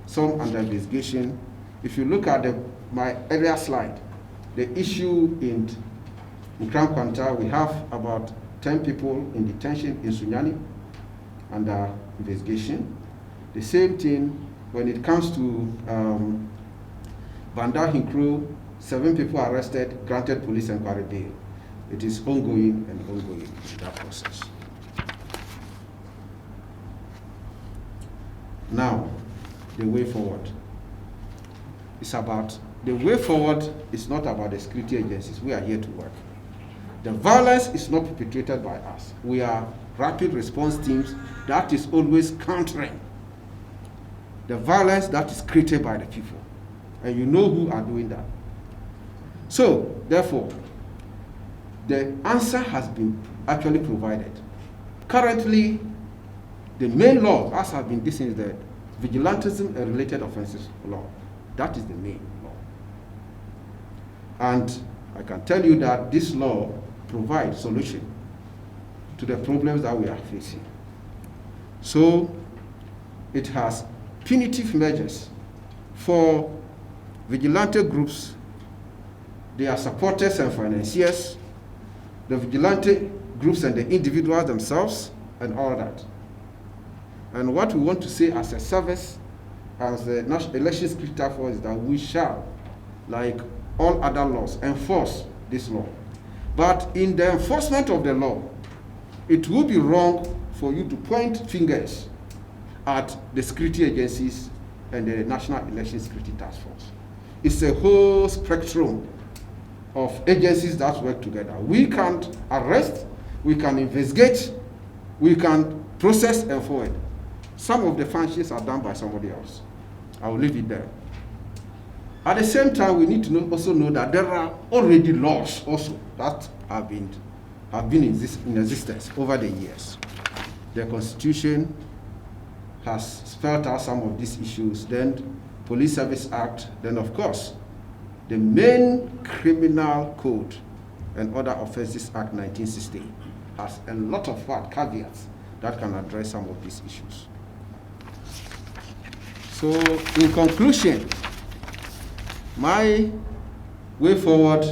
some under investigation. If you look at my earlier slide, the issue in Nkran Kwanta, we have about 10 people in detention in Sunyani under investigation. The same thing when it comes to Banda Hinkro, 7 people arrested, granted police inquiry bail. It is ongoing and ongoing in that process. Now, the way forward. The way forward is not about the security agencies. We are here to work. The violence is not perpetrated by us. We are rapid response teams that is always countering the violence that is created by the people. And you know who are doing that. So, therefore, the answer has been actually provided. Currently, the main law, as have been this is the vigilantism and related offenses law. That is the main law. And I can tell you that this law provides solution to the problems that we are facing. So it has punitive measures for vigilante groups, their supporters and financiers, the vigilante groups and the individuals themselves, and all that. And what we want to say as a service, as the National Election Security Task Force, is that we shall, like all other laws, enforce this law. But in the enforcement of the law, it will be wrong for you to point fingers at the security agencies and the National Election Security Task Force. It's a whole spectrum of agencies that work together. We can arrest, we can investigate, we can process and forward. Some of the functions are done by somebody else. I will leave it there. At the same time, we need to also know that there are already laws also that have been in existence over the years. The Constitution has spelled out some of these issues. Then Police Service Act. Then of course, the main Criminal Code and Other Offences Act 1960 has a lot of caveats that can address some of these issues. So in conclusion, my way forward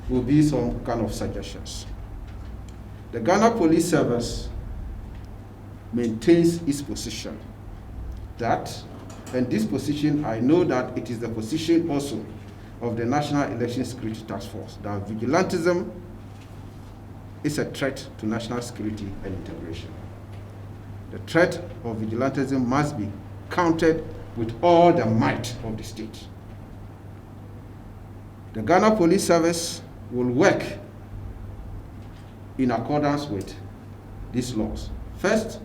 will be some kind of suggestions. The Ghana Police Service maintains its position that, and this position, I know that it is the position also of the National Election Security Task Force, that vigilantism is a threat to national security and integration. The threat of vigilantism must be countered with all the might of the state. The Ghana Police Service will work in accordance with these laws. First,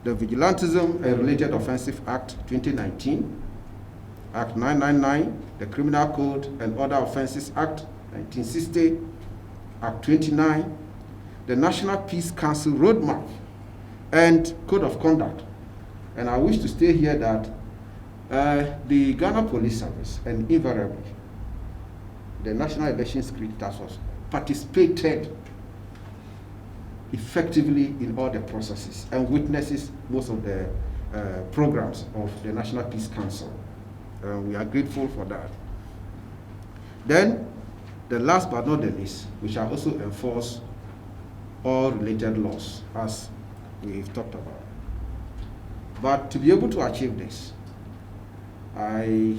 the Vigilantism and Related Offensive Act 2019, Act 999, the Criminal Code and Other Offences Act 1960, Act 29, the National Peace Council Roadmap, and Code of Conduct. And I wish to stay here that the Ghana Police Service, and invariably, the National Election Security Task Force, participated effectively in all the processes and witnesses most of the programs of the National Peace Council. We are grateful for that. Then, the last but not the least, we shall also enforce all related laws, as we've talked about. But to be able to achieve this, I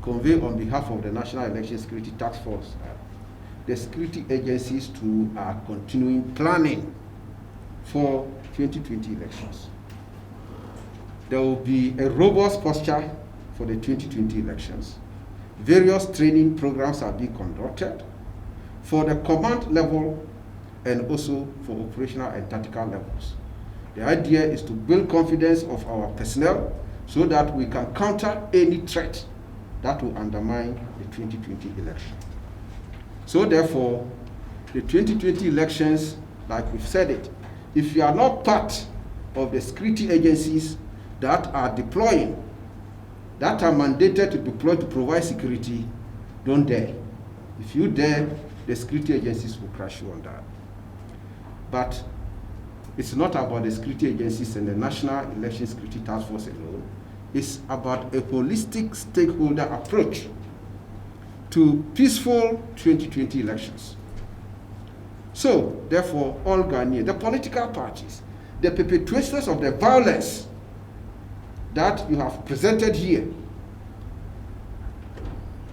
convey on behalf of the National Election Security Task Force the security agencies too are continuing planning for 2020 elections. There will be a robust posture for the 2020 elections. Various training programs are being conducted for the command level and also for operational and tactical levels. The idea is to build confidence of our personnel so that we can counter any threat that will undermine the 2020 election. So therefore, the 2020 elections, like we've said it, if you are not part of the security agencies that are deploying, that are mandated to deploy to provide security, don't dare. If you dare, the security agencies will crush you on that. But it's not about the security agencies and the National Election Security Task Force alone. It's about a holistic stakeholder approach to peaceful 2020 elections. So, therefore, all Ghanaians, the political parties, the perpetrators of the violence that you have presented here,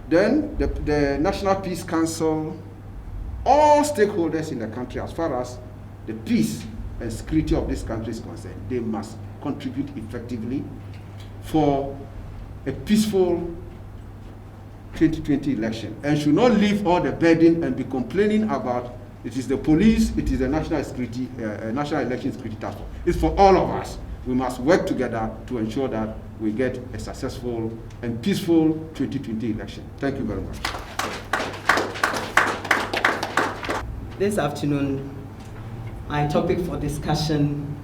then the National Peace Council, all stakeholders in the country, as far as the peace and security of this country is concerned, they must contribute effectively for a peaceful 2020 election, and should not leave all the burden and be complaining about it is the police, it is the National Election Security Task Force. It's for all of us. We must work together to ensure that we get a successful and peaceful 2020 election. Thank you very much. This afternoon, my topic for discussion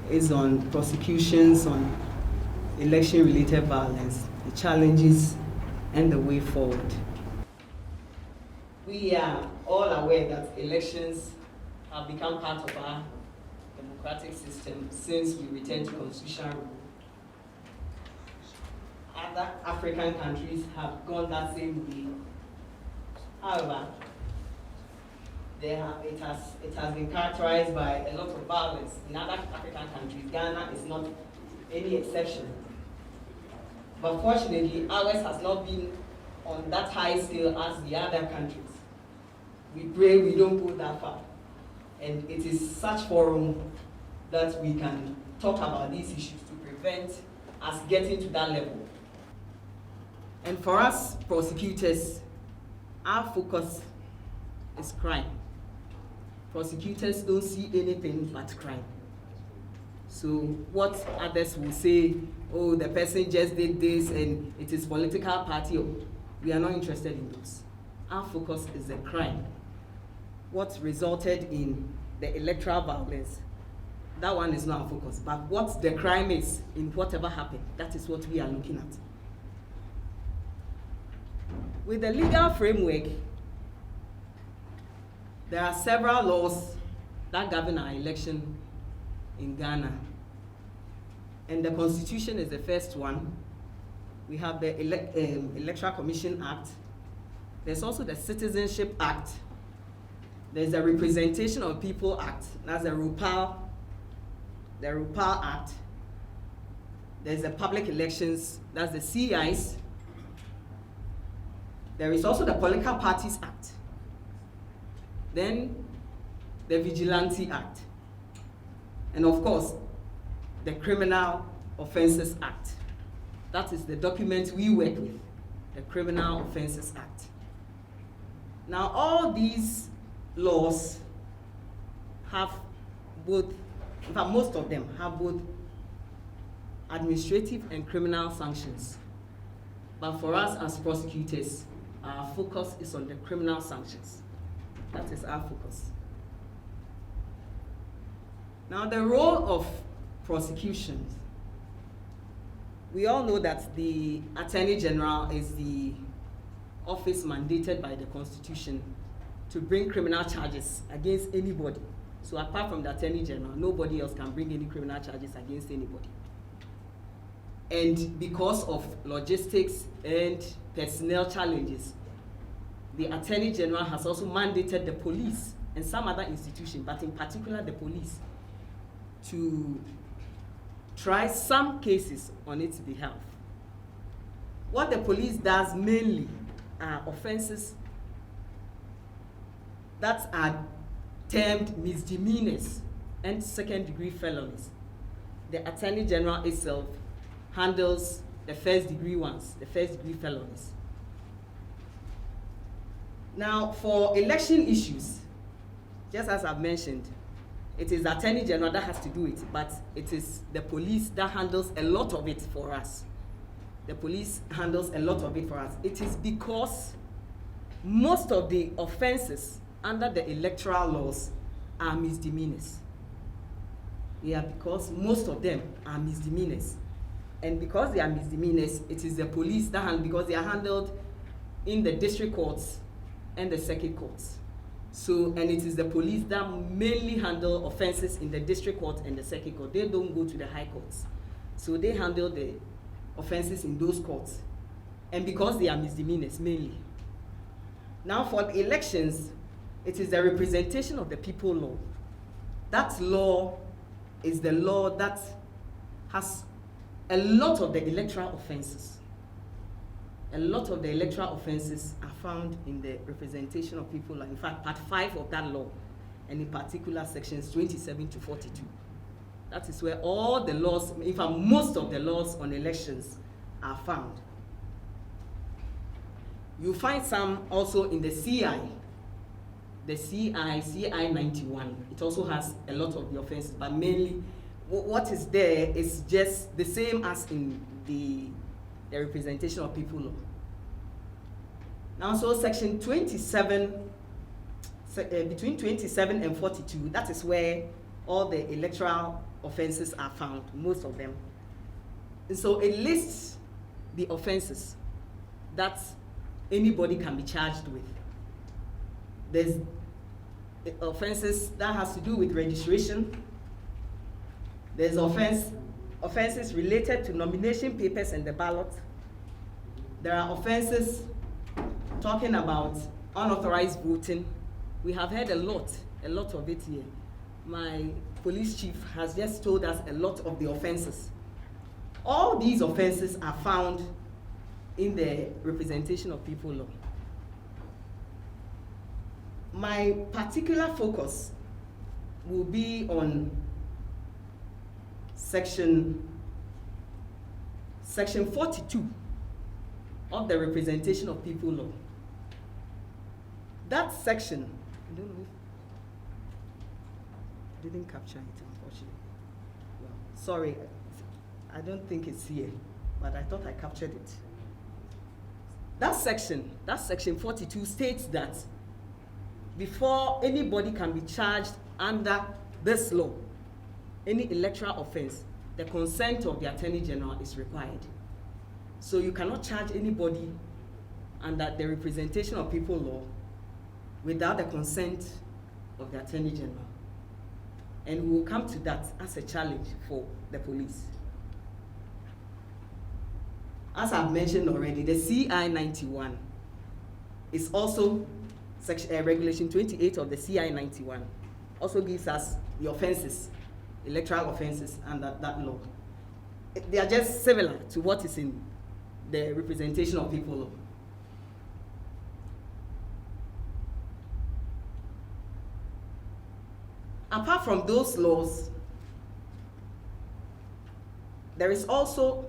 is on prosecutions on election-related violence, the challenges and the way forward. We are all aware that elections have become part of our democratic system since we returned to constitutional rule. Other African countries have gone that same way. However, it has been characterized by a lot of violence in other African countries. Ghana is not any exception. But fortunately, ours has not been on that high scale as the other countries. We pray we don't go that far. And it is such forum that we can talk about these issues to prevent us getting to that level. And for us prosecutors, our focus is crime. Prosecutors don't see anything but crime. So what others will say, oh, the person just did this and it is political party, we are not interested in those. Our focus is the crime. What resulted in the electoral violence, that one is not our focus. But what the crime is in whatever happened, that is what we are looking at. With the legal framework, there are several laws that govern our election in Ghana. And the Constitution is the first one. We have the Electoral Commission Act. There's also the Citizenship Act. There's the Representation of People Act. That's the RUPAL Act. There's the Public Elections. That's the CIs. There is also the Political Parties Act. Then the Vigilante Act. And of course, the Criminal Offences Act. That is the document we work with, the Criminal Offences Act. Now, all these laws have both, in fact, most of them have both administrative and criminal sanctions. But for us as prosecutors, our focus is on the criminal sanctions. That is our focus. Now, the role of prosecutions. We all know that the Attorney General is the office mandated by the Constitution to bring criminal charges against anybody. So apart from the Attorney General, nobody else can bring any criminal charges against anybody. And because of logistics and personnel challenges, the Attorney General has also mandated the police and some other institutions, but in particular the police, to try some cases on its behalf. What the police does mainly are offenses that are termed misdemeanors and second-degree felonies. The Attorney General itself handles the first-degree ones, the first-degree felonies. Now, for election issues, just as I've mentioned, it is the Attorney General that has to do it, but it is the police that handles a lot of it for us. The police handles a lot of it for us. It is because most of the offenses under the electoral laws are misdemeanors. Yeah, because most of them are misdemeanors. And because they are misdemeanors, it is the police that handle, because they are handled in the district courts and the circuit courts. So, and it is the police that mainly handle offenses in the district court and the circuit court. They don't go to the high courts. So they handle the offenses in those courts. And because they are misdemeanors mainly. Now for the elections, it is the representation of the people law. That law is the law that has a lot of the electoral offenses. A lot of the electoral offenses are found in the representation of people law. In fact, part 5 of that law, and in particular sections 27 to 42. That is where all the laws, in fact, most of the laws on elections are found. You find some also in the CI. The CI 91. It also has a lot of the offenses, but mainly what is there is just the same as in the representation of people law. Now, so section 27, between 27 and 42, that is where all the electoral offenses are found, most of them. And so it lists the offenses that anybody can be charged with. There's offenses that has to do with registration. There's offenses related to nomination papers and the ballot. There are offenses talking about unauthorized voting. We have heard a lot of it here. My police chief has just told us a lot of the offenses. All these offenses are found in the representation of people law. My particular focus will be on section 42 of the representation of people law. That section, I don't know if I didn't capture it, unfortunately. Well, sorry, I don't think it's here, but I thought I captured it. That section 42 states that before anybody can be charged under this law, any electoral offense, the consent of the Attorney General is required. So you cannot charge anybody under the representation of people law without the consent of the Attorney General. And we will come to that as a challenge for the police. As I've mentioned already, the CI 91 is also regulation 28 of the CI 91 also gives us the offenses, electoral offenses under that law. They are just similar to what is in the representation of people law. Apart from those laws, there is also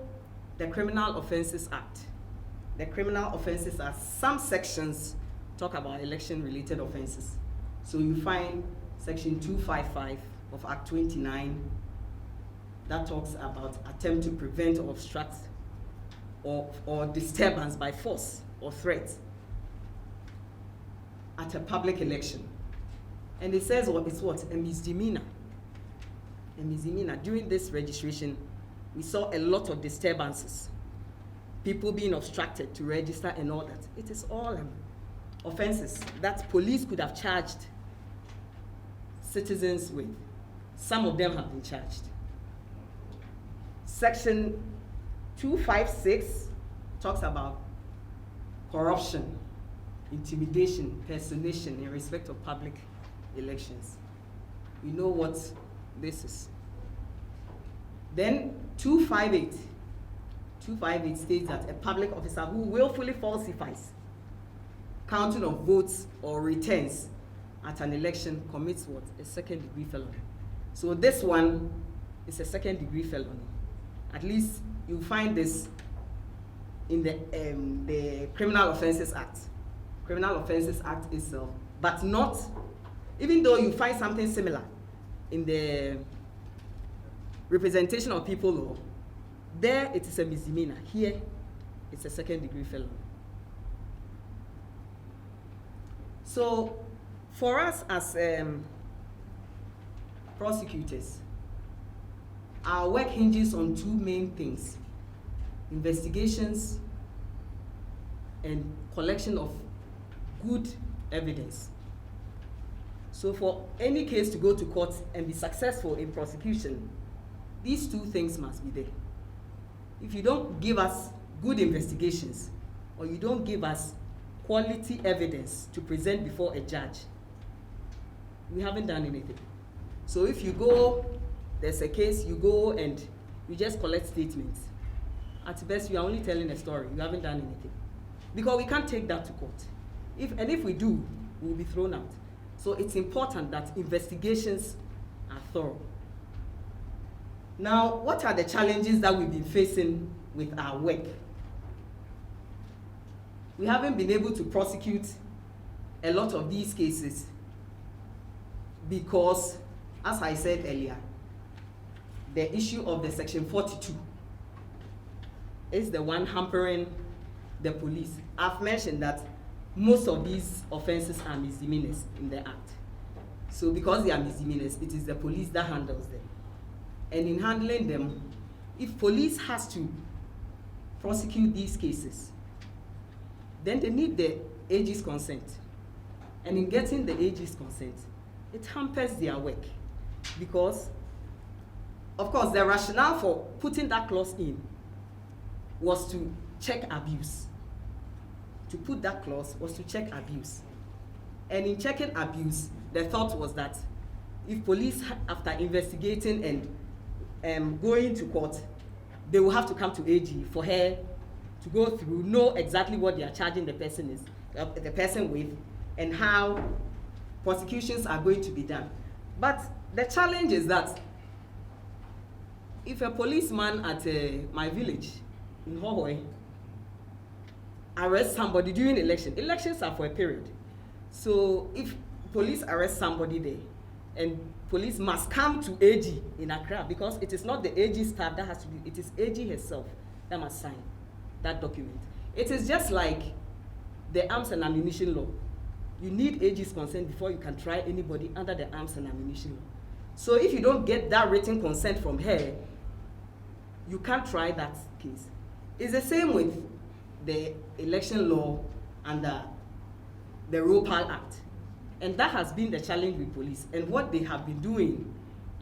the Criminal Offences Act. The Criminal Offences Act, some sections talk about election-related offenses. So you find section 255 of Act 29 that talks about attempt to prevent or obstruct or disturbance by force or threat at a public election. And it says it's what? A misdemeanor. A misdemeanor. During this registration, we saw a lot of disturbances. People being obstructed to register and all that. It is all offenses that police could have charged citizens with. Some of them have been charged. Section 256 talks about corruption, intimidation, personation in respect of public elections. We know what this is. Then 258 states that a public officer who willfully falsifies counting of votes or returns at an election commits what? A second-degree felony. So this one is a second-degree felony. At least you find this in the Criminal Offences Act. Criminal Offences Act itself, but not, even though you find something similar in the representation of people law, there it is a misdemeanor. Here, it's a second-degree felony. So, for us as prosecutors, our work hinges on two main things: investigations and collection of good evidence. So for any case to go to court and be successful in prosecution, these two things must be there. If you don't give us good investigations, or you don't give us quality evidence to present before a judge, we haven't done anything. So if you go, there's a case, you go and you just collect statements, at best you are only telling a story, you haven't done anything. Because we can't take that to court. If we do, we'll be thrown out. So it's important that investigations are thorough. Now, what are the challenges that we've been facing with our work? We haven't been able to prosecute a lot of these cases because, as I said earlier, the issue of the Section 42 is the one hampering the police. I've mentioned that most of these offenses are misdemeanors in the act. So because they are misdemeanors, it is the police that handles them. And in handling them, if police has to prosecute these cases, then they need the AG's consent. And in getting the AG's consent, it hampers their work. Because, of course, the rationale for putting that clause in was to check abuse. To put that clause was to check abuse. And in checking abuse, the thought was that if police, after investigating and going to court, they will have to come to AG for her to go through, know exactly what they are charging the person with, and how prosecutions are going to be done. But the challenge is that if a policeman at my village in Hohoe arrests somebody during elections are for a period. So if police arrest somebody there, and police must come to AG in Accra, because it is not the AG staff that has to do, it is AG herself that must sign that document. It is just like the arms and ammunition law. You need AG's consent before you can try anybody under the arms and ammunition law. So if you don't get that written consent from her, you can't try that case. It's the same with the election law under the ROPAL Act. And that has been the challenge with police. And what they have been doing,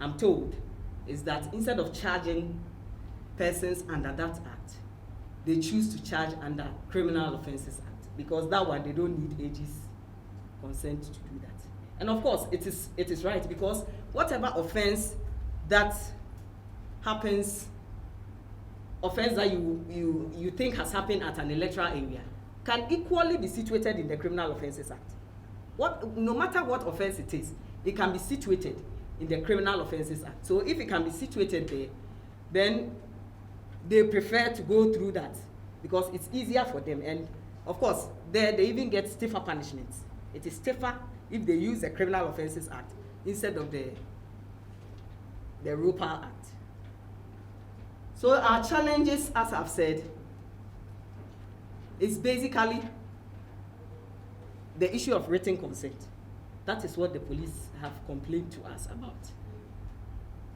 I'm told, is that instead of charging persons under that act, they choose to charge under Criminal Offences Act, because that one, they don't need AG's consent to do that. And of course, it is right, because whatever offense that happens, offense that you think has happened at an electoral area, can equally be situated in the Criminal Offences Act. No matter what offense it is, it can be situated in the Criminal Offences Act. So if it can be situated there, then they prefer to go through that because it's easier for them. And of course, there they even get stiffer punishments. It is stiffer if they use the Criminal Offences Act instead of the ROPAL Act. So our challenges, as I've said, is basically the issue of written consent. That is what the police have complained to us about.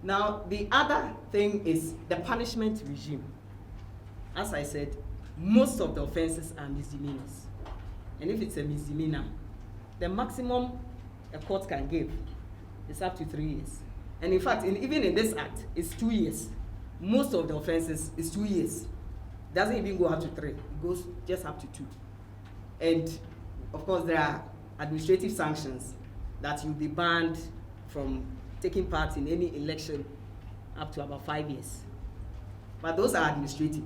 Now, the other thing is the punishment regime. As I said, most of the offenses are misdemeanors. And if it's a misdemeanor, the maximum a court can give is up to 3 years. And in fact, even in this act, it's 2 years. Most of the offenses is 2 years. Doesn't even go up to 3. It goes just up to 2. And of course, there are administrative sanctions that you'll be banned from taking part in any election up to about 5 years. But those are administrative.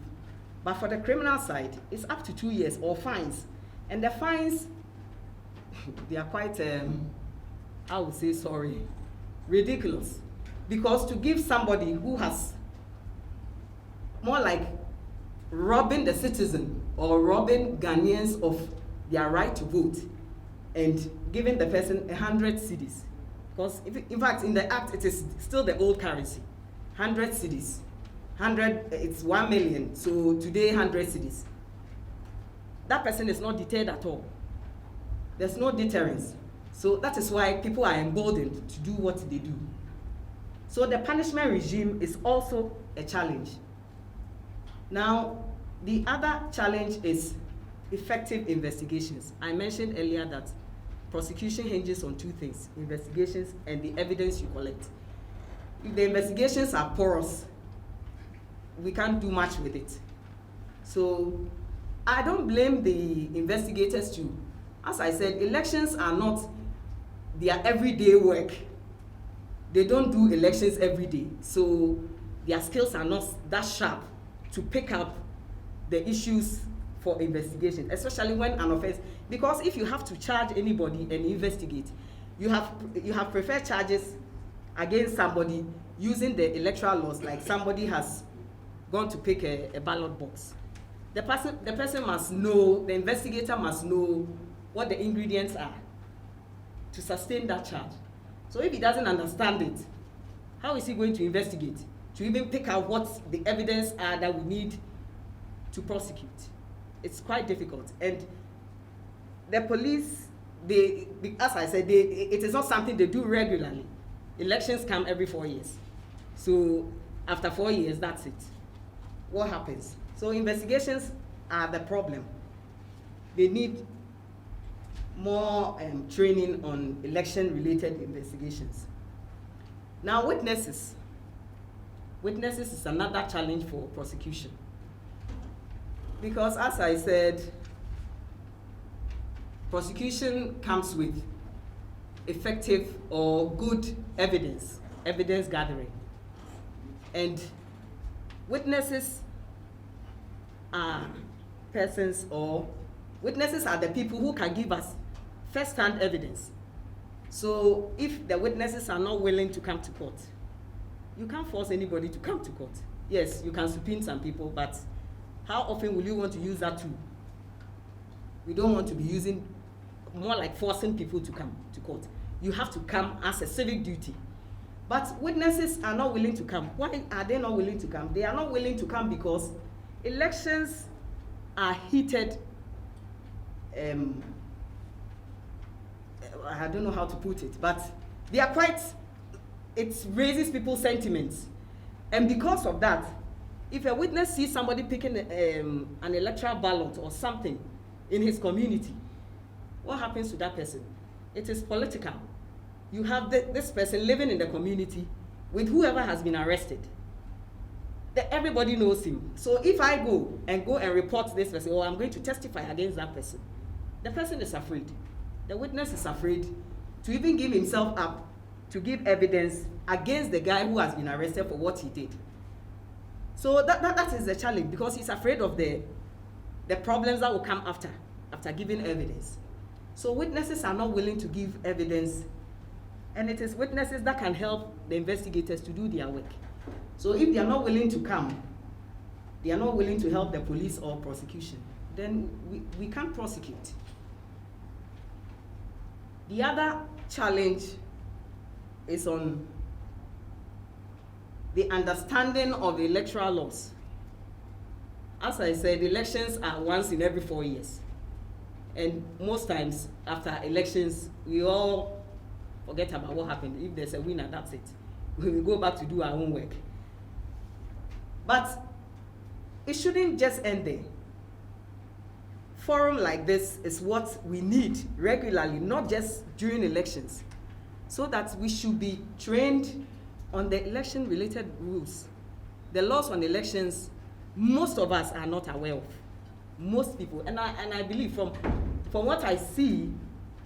But for the criminal side, it's up to 2 years or fines. And the fines, they are quite, I would say, ridiculous. Because to give somebody who has more like robbing the citizen or robbing Ghanaians of their right to vote and giving the person 100 cedis. Because in fact, in the act, it is still the old currency, 100 cedis. 100, it's 1 million, so today 100 cedis. That person is not deterred at all. There's no deterrence. So that is why people are emboldened to do what they do. So the punishment regime is also a challenge. Now, the other challenge is effective investigations. I mentioned earlier that prosecution hinges on two things: investigations and the evidence you collect. If the investigations are porous, we can't do much with it. So I don't blame the investigators too. As I said, elections are not their everyday work. They don't do elections every day. So their skills are not that sharp to pick up the issues for investigation, especially when an offense, because if you have to charge anybody and investigate, you have preferred charges against somebody using the electoral laws, like somebody has gone to pick a ballot box. The person must know, the investigator must know what the ingredients are to sustain that charge. So if he doesn't understand it, how is he going to investigate, to even pick out what the evidence are that we need to prosecute? It's quite difficult. And the police, as I said, it is not something they do regularly. Elections come every 4 years. So after 4 years, that's it. What happens? So investigations are the problem. They need more training on election-related investigations. Now, witnesses. Witnesses is another challenge for prosecution. Because as I said, prosecution comes with effective or good evidence gathering. And witnesses are persons, or witnesses are the people who can give us first-hand evidence. So if the witnesses are not willing to come to court, you can't force anybody to come to court. Yes, you can subpoena some people, but how often will you want to use that tool? We don't want to be using, more like forcing people to come to court. You have to come as a civic duty. But witnesses are not willing to come. Why are they not willing to come? They are not willing to come because elections are heated. I don't know how to put it, but they are quite, it raises people's sentiments. And because of that, if a witness sees somebody picking an electoral ballot or something in his community, what happens to that person? It is political. You have this person living in the community with whoever has been arrested. Everybody knows him. So if I go and report this person, or I'm going to testify against that person, the person is afraid. The witness is afraid to even give himself up to give evidence against the guy who has been arrested for what he did. So that is the challenge, because he's afraid of the problems that will come after giving evidence. So witnesses are not willing to give evidence, and it is witnesses that can help the investigators to do their work. So if they are not willing to come, they are not willing to help the police or prosecution, then we can't prosecute. The other challenge is on the understanding of the electoral laws. As I said, elections are once in every 4 years. And most times after elections, we all forget about what happened. If there's a winner, that's it. We will go back to do our own work. But it shouldn't just end there. Forum like this is what we need regularly, not just during elections, so that we should be trained on the election-related rules. The laws on elections, most of us are not aware of. Most people, and I believe from what I see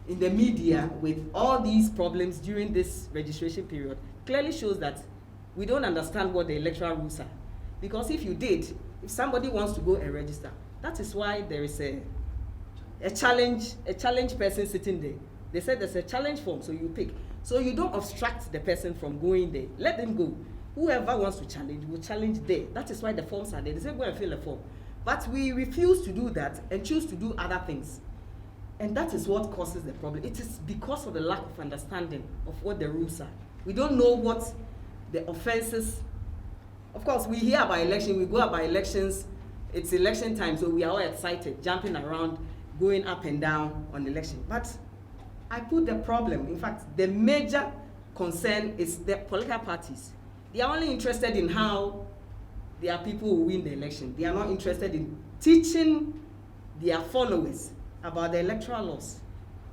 in the media with all these problems during this registration period, clearly shows that we don't understand what the electoral rules are. Because if you did, if somebody wants to go and register, that is why there is a challenge person sitting there. They said there's a challenge form, so you pick. So you don't obstruct the person from going there. Let them go. Whoever wants to challenge will challenge there. That is why the forms are there. They say go and fill a form. But we refuse to do that and choose to do other things. And that is what causes the problem. It is because of the lack of understanding of what the rules are. We don't know what the offenses. Of course, we hear about election, we go about elections. It's election time, so we are all excited, jumping around, going up and down on election. But I put the problem, in fact, the major concern is the political parties. They are only interested in how their people will win the election. They are not interested in teaching their followers about the electoral laws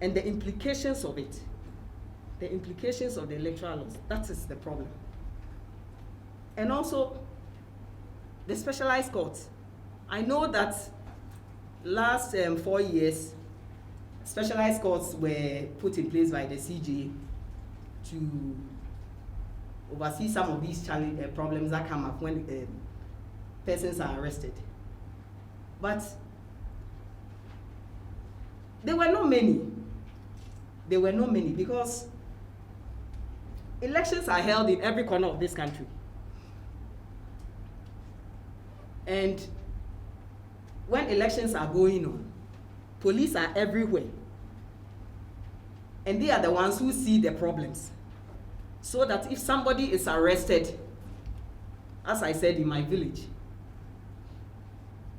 and the implications of it. The implications of the electoral laws. That is the problem. And also, the specialized courts. I know that last 4 years, specialized courts were put in place by the CJ to oversee some of these problems that come up when persons are arrested. But there were not many. There were not many because elections are held in every corner of this country. And when elections are going on, police are everywhere. And they are the ones who see the problems. So that if somebody is arrested, as I said in my village,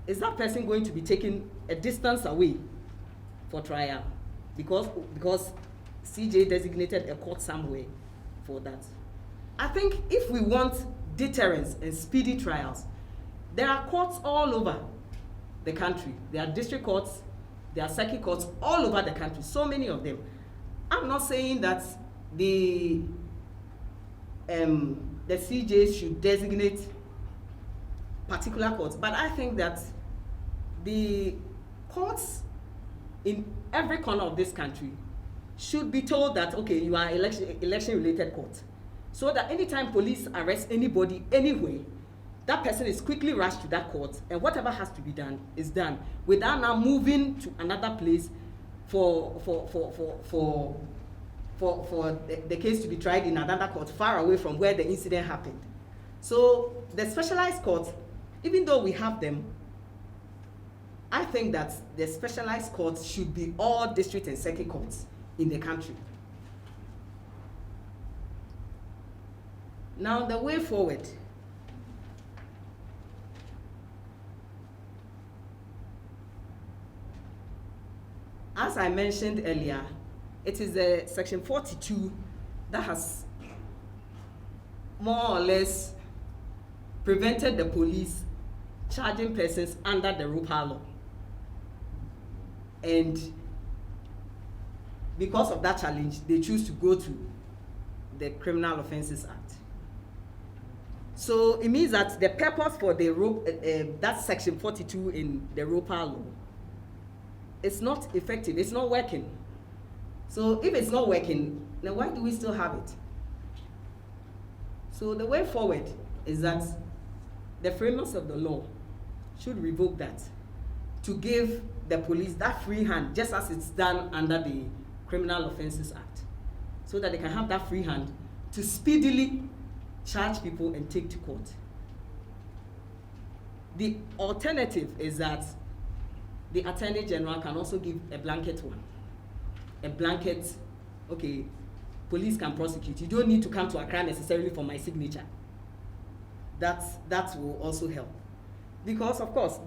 is that person going to be taken a distance away for trial? Because CJ designated a court somewhere for that. I think if we want deterrence and speedy trials, there are courts all over the country. There are district courts, there are circuit courts all over the country, so many of them. I'm not saying that the CJs should designate particular courts, but I think that the courts in every corner of this country should be told that, okay, you are election-related court, so that anytime police arrest anybody anywhere, that person is quickly rushed to that court, and whatever has to be done is done, without now moving to another place for the case to be tried in another court far away from where the incident happened. So the specialized courts, even though we have them, I think that the specialized courts should be all district and circuit courts in the country. Now the way forward. As I mentioned earlier, it is the Section 42 that has more or less prevented the police charging persons under the ROPA law. And because of that challenge, they choose to go to the Criminal Offences Act. So it means that the purpose for the that Section 42 in the ROPA law, it's not effective, it's not working. So if it's not working, then why do we still have it? So the way forward is that the framers of the law should revoke that to give the police that free hand, just as it's done under the Criminal Offences Act, so that they can have that free hand to speedily charge people and take to court. The alternative is that the Attorney General can also give a blanket one. A blanket, okay, police can prosecute. You don't need to come to Accra necessarily for my signature. That will also help. Because of course,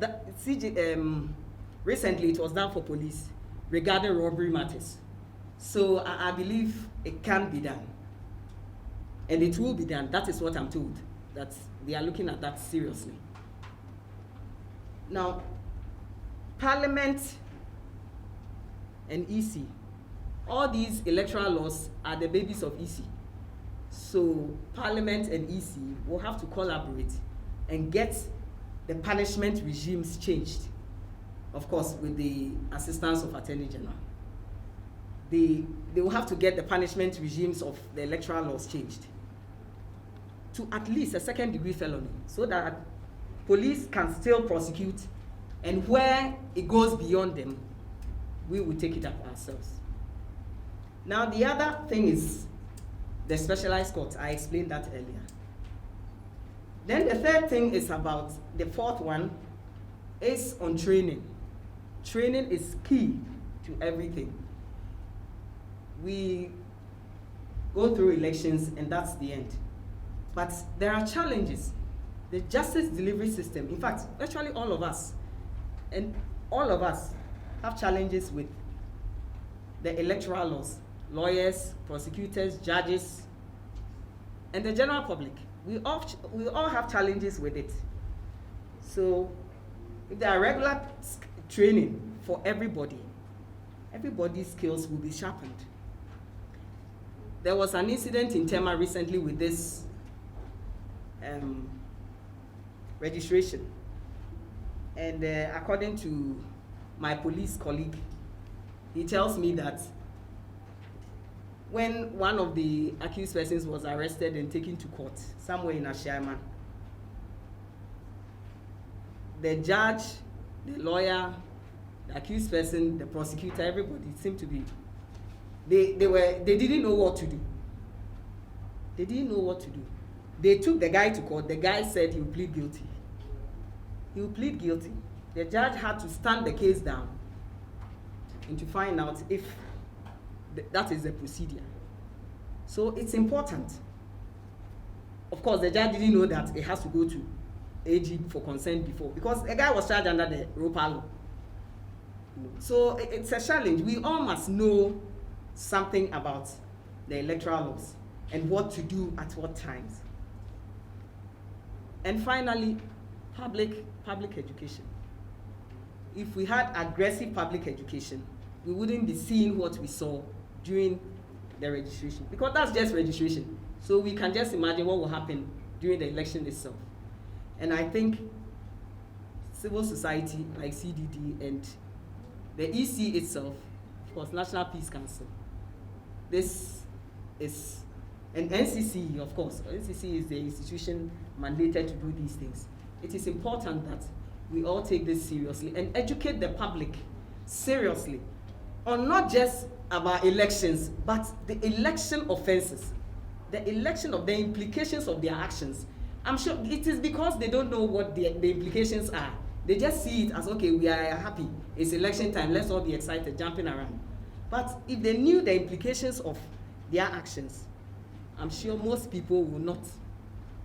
recently it was done for police regarding robbery matters. So I believe it can be done. And it will be done. That is what I'm told, that they are looking at that seriously. Now, Parliament and EC, all these electoral laws are the babies of EC. So Parliament and EC will have to collaborate and get the punishment regimes changed, of course, with the assistance of Attorney General. They will have to get the punishment regimes of the electoral laws changed to at least a second-degree felony, so that police can still prosecute, and where it goes beyond them, we will take it up ourselves. Now, the other thing is the specialized courts. I explained that earlier. Then the third thing is about, the fourth one is on training. Training is key to everything. We go through elections and that's the end. But there are challenges. The justice delivery system, in fact, virtually all of us, and all of us have challenges with the electoral laws. Lawyers, prosecutors, judges, and the general public. we all have challenges with it. So if there are regular training for everybody's skills will be sharpened. There was an incident in Tema recently with this registration. And according to my police colleague, he tells me that when one of the accused persons was arrested and taken to court somewhere in Ashiama, the judge, the lawyer, the accused person, the prosecutor, everybody seemed to be, they didn't know what to do. They didn't know what to do. They took the guy to court. The guy said he will plead guilty. He will plead guilty. The judge had to stand the case down and to find out if that is the procedure. So it's important. Of course, the judge didn't know that it has to go to AG for consent before, because a guy was charged under the ROPA law. So it's a challenge. We all must know something about the electoral laws and what to do at what times. And finally, public education. If we had aggressive public education, we wouldn't be seeing what we saw during the registration, because that's just registration. So we can just imagine what will happen during the election itself. And I think civil society like CDD and the EC itself, of course, National Peace Council, this is, and NCC, of course, NCC is the institution mandated to do these things. It is important that we all take this seriously and educate the public seriously on not just about elections, but the election offenses, the election of the implications of their actions. I'm sure it is because they don't know what the implications are. They just see it as, okay, we are happy, it's election time, let's all be excited, jumping around. But if they knew the implications of their actions, I'm sure most people will not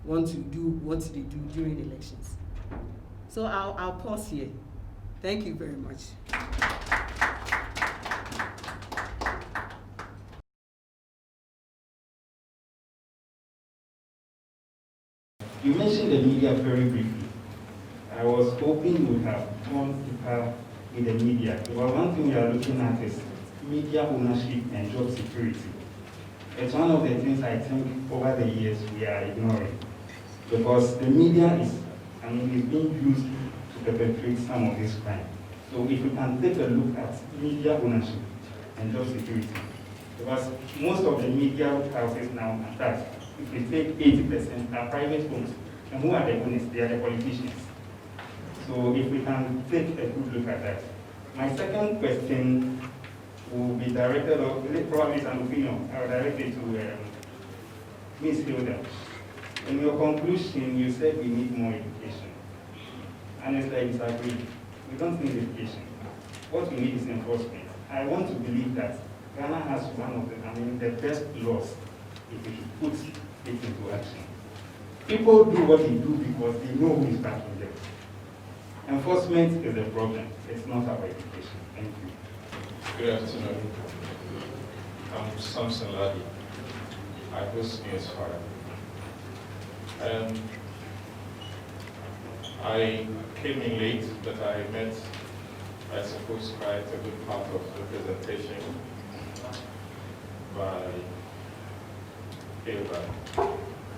want to do what they do during elections. So I'll pause here. Thank you very much. You mentioned the media very briefly. I was hoping you would have gone deeper with the media. But one thing we are looking at is media ownership and job security. It's one of the things I think over the years we are ignoring. Because the media is being used to perpetrate some of this crime. So if we can take a look at media ownership and job security, because most of the media houses now are that, if we take 80% are private homes, and who are the owners? They are the politicians. So if we can take a good look at that. My second question will be directed, or probably it's an opinion, I will direct it to Ms. Hilda. In your conclusion, you said we need more education. Honestly, I disagree. We don't need education. What we need is enforcement. I want to believe that Ghana has one of the best laws if we should put it into action. People do what they do because they know who is backing them. Enforcement is a problem. It's not about education. Thank you. Good afternoon. I'm Samson Ladi. I host News 5. I came in late, but I met, I suppose, quite a good part of the presentation by Hilda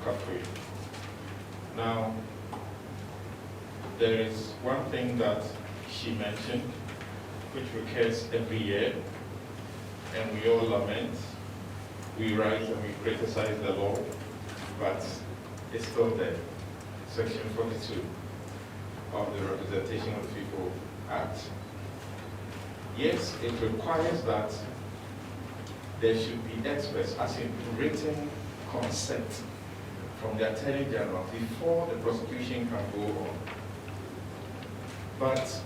Kafui. Now, there is one thing that she mentioned, which recurs every year, and we all lament. We write and we criticize the law, but it's still there. Section 42 of the Representation of the People Act. Yes, it requires that there should be express, as in written consent from the Attorney General before the prosecution can go on. But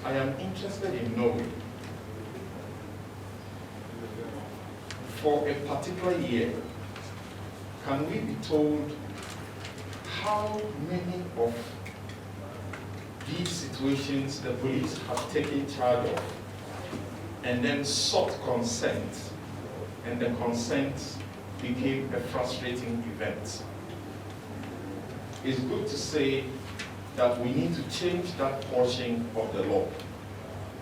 I am interested in knowing, for a particular year, can we be told how many of these situations the police have taken charge of and then sought consent, and the consent became a frustrating event? it's good to say that we need to change that portion of the law,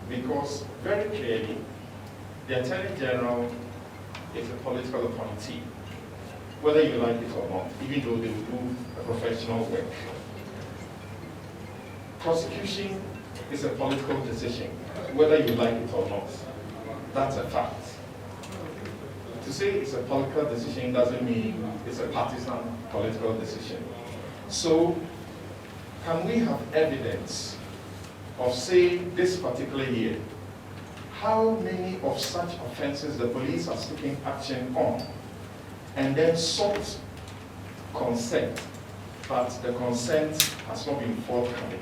because very clearly, the Attorney General is a political appointee, whether you like it or not, even though they will do a professional work. Prosecution is a political decision, whether you like it or not. That's a fact. To say it's a political decision doesn't mean it's a partisan political decision. So, can we have evidence of, say, this particular year, how many of such offenses the police are taking action on, and then sought consent, but the consent has not been forthcoming,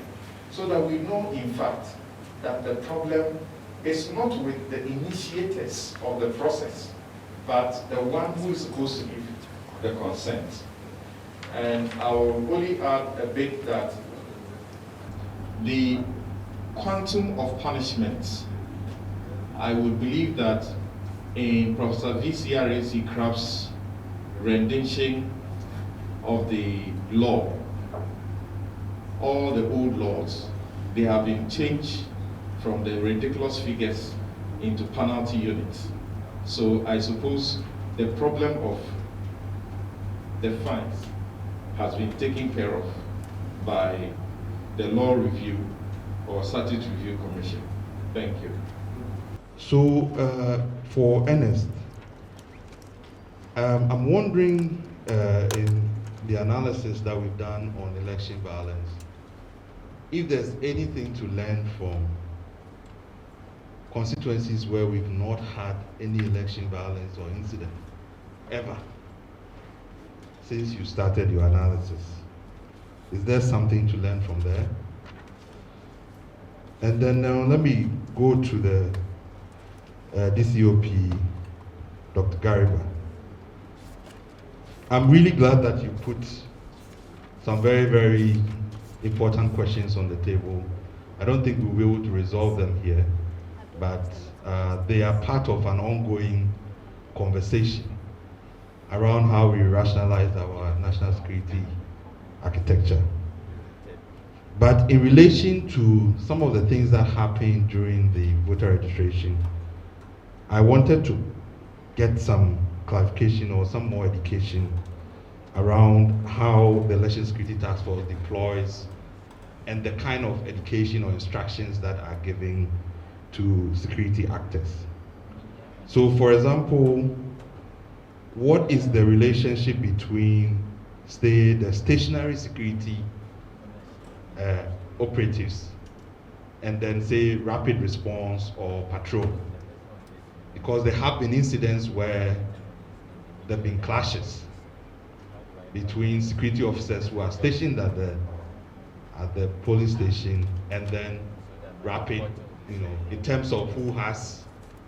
so that we know, in fact, that the problem is not with the initiators of the process, but the one who is supposed to give the consent. And I will only add a bit that the quantum of punishment, I would believe that in Professor V.C.R.A.C. Craft's rendition of the law, all the old laws, they have been changed from the ridiculous figures into penalty units. So I suppose the problem of the fines has been taken care of by the Law Review or Statute Review Commission. Thank you. So for Ernest, I'm wondering in the analysis that we've done on election violence, if there's anything to learn from constituencies where we've not had any election violence or incident ever since you started your analysis. Is there something to learn from there? And then now let me go to the DCOP, Dr. Gariba. I'm really glad that you put some very, very important questions on the table. I don't think we'll be able to resolve them here, but they are part of an ongoing conversation around how we rationalize our national security architecture. But in relation to some of the things that happened during the voter registration, I wanted to get some clarification or some more education around how the Election Security Task Force deploys and the kind of education or instructions that are given to security actors. So for example, what is the relationship between, say, the stationary security operatives and then, say, rapid response or patrol? Because there have been incidents where there have been clashes between security officers who are stationed at the polling station and then rapid, in terms of who has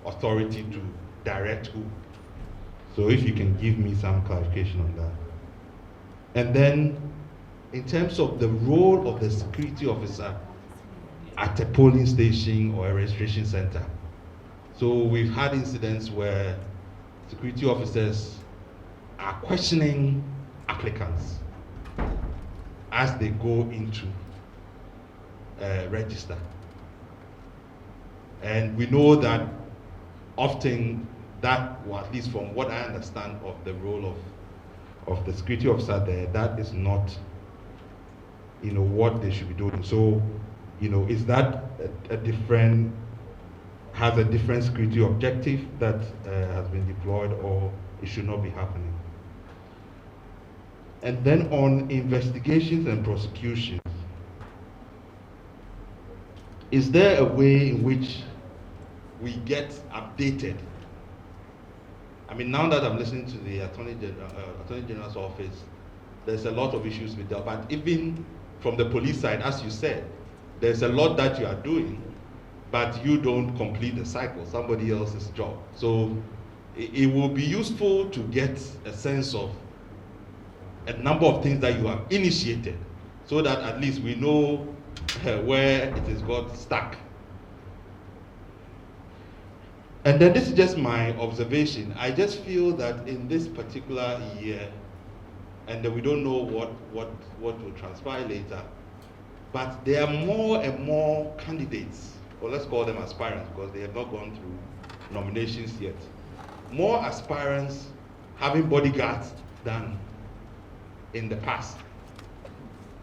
authority to direct who. So if you can give me some clarification on that. And then in terms of the role of the security officer at a polling station or a registration center. So we've had incidents where security officers are questioning applicants as they go into register. And we know that often that, or at least from what I understand of the role of the security officer there, that is not, what they should be doing. So, is that has a different security objective that has been deployed, or it should not be happening? And then on investigations and prosecutions, is there a way in which we get updated? I mean, now that I'm listening to the Attorney General's office, there's a lot of issues with that. But even from the police side, as you said, there's a lot that you are doing, but you don't complete the cycle, somebody else's job. So it will be useful to get a sense of a number of things that you have initiated, so that at least we know where it has got stuck. And then this is just my observation. I just feel that in this particular year, and then we don't know what will transpire later. But there are more and more candidates, or let's call them aspirants, because they have not gone through nominations yet. More aspirants having bodyguards than in the past.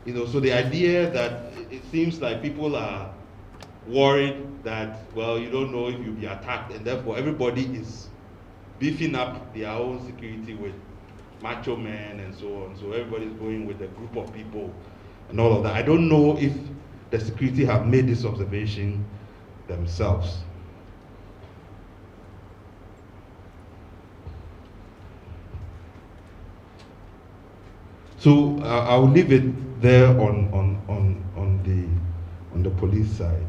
You know, so the idea that it seems like people are worried that, well, you don't know if you'll be attacked, and therefore everybody is beefing up their own security with macho men and so on. So everybody's going with a group of people and all of that. I don't know if the security have made this observation themselves. So I'll leave it there on the police side.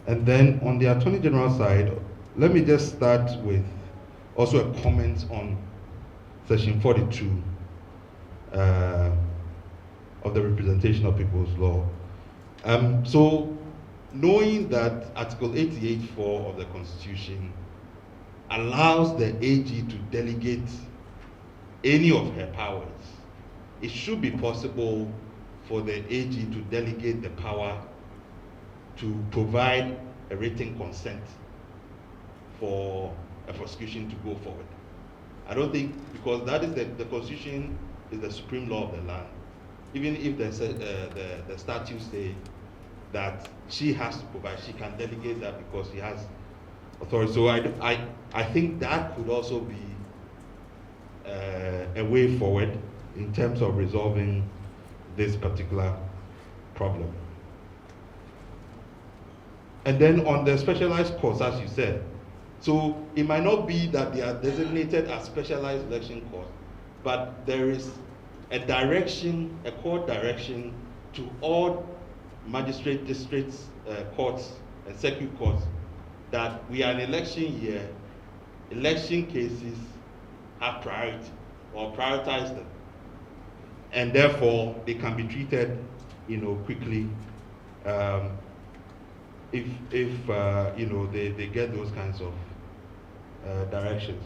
And then on the Attorney General side, let me just start with also a comment on Section 42 of the Representation of People's Law. So knowing that Article 88(4) of the Constitution allows the AG to delegate any of her powers, it should be possible for the AG to delegate the power to provide a written consent for a prosecution to go forward. I don't think, because that is the Constitution is the supreme law of the land. Even if the statutes say that she has to provide, she can delegate that because she has authority. So I think that could also be a way forward in terms of resolving this particular problem. And then on the specialized courts, as you said, so it might not be that they are designated as specialized election courts, but there is a direction, a court direction to all magistrate districts, courts and circuit courts that we are in election year, election cases have priority or prioritize them. And therefore they can be treated, you know, quickly if you know, they get those kinds of directions.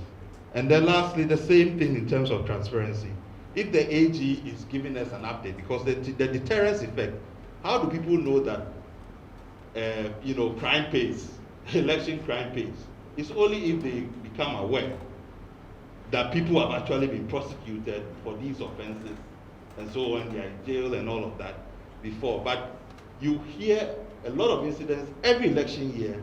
And then lastly, the same thing in terms of transparency. If the AG is giving us an update, because the deterrence effect, how do people know that you know, crime pays, election crime pays? It's only if they become aware that people have actually been prosecuted for these offenses and so on, they are in jail and all of that before. But you hear a lot of incidents every election year,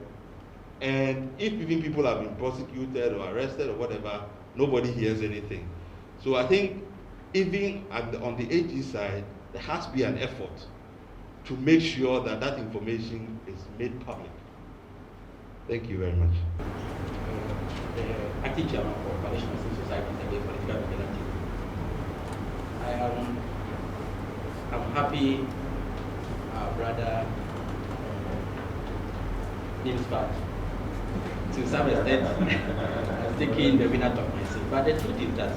and if even people have been prosecuted or arrested or whatever, nobody hears anything. So I think even on the AG side, there has to be an effort to make sure that that information is made public. Thank you very much. The acting chairman for Coalition of Civil Society Against Political Vigilantism. I'm happy our brother Nimspat to some extent has taken the winner of my seat. But the truth is that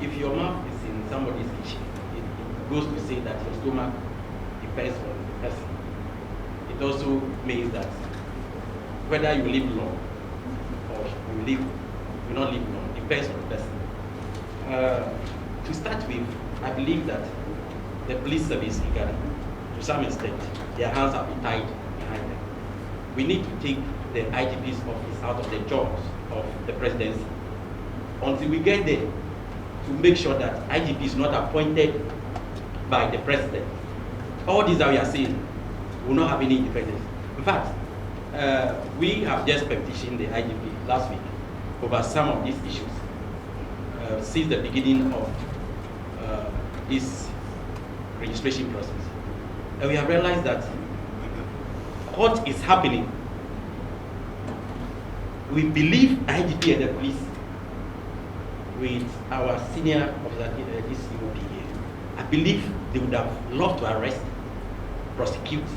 if your mouth is in somebody's kitchen, it goes to say that your stomach depends on the person. It also means that whether you live long or you not live long depends on the person. To start with, I believe that the police service in Ghana, to some extent, their hands are tied behind them. We need to take the IGP's office out of the jaws of the presidency until we get there to make sure that IGP is not appointed by the president. All these that we are saying will not have any independence. In fact, we have just petitioned the IGP last week over some of these issues since the beginning of this registration process. And we have realized that what is happening, we believe IGP and the police with our senior officer, this UPA, I believe they would have loved to arrest, prosecute,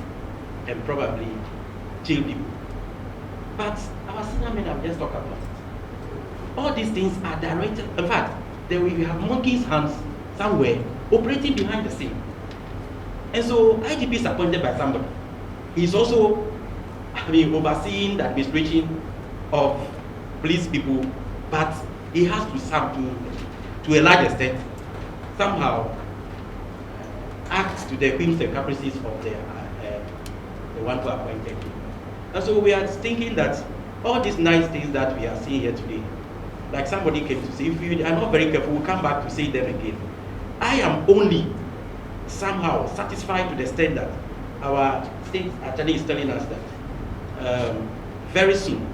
and probably jail people. But our senior men have just talked about it. All these things are directed. In fact, we have monkey's hands somewhere operating behind the scene. And so IGP is appointed by somebody. He's also overseeing the administration of police people, but he has to serve to a large extent somehow act to the whims and caprices of the one who appointed him. And so we are thinking that all these nice things that we are seeing here today, like somebody came to say, if you are not very careful, we'll come back to say them again. I am only somehow satisfied to the extent that our state attorney is telling us that very soon,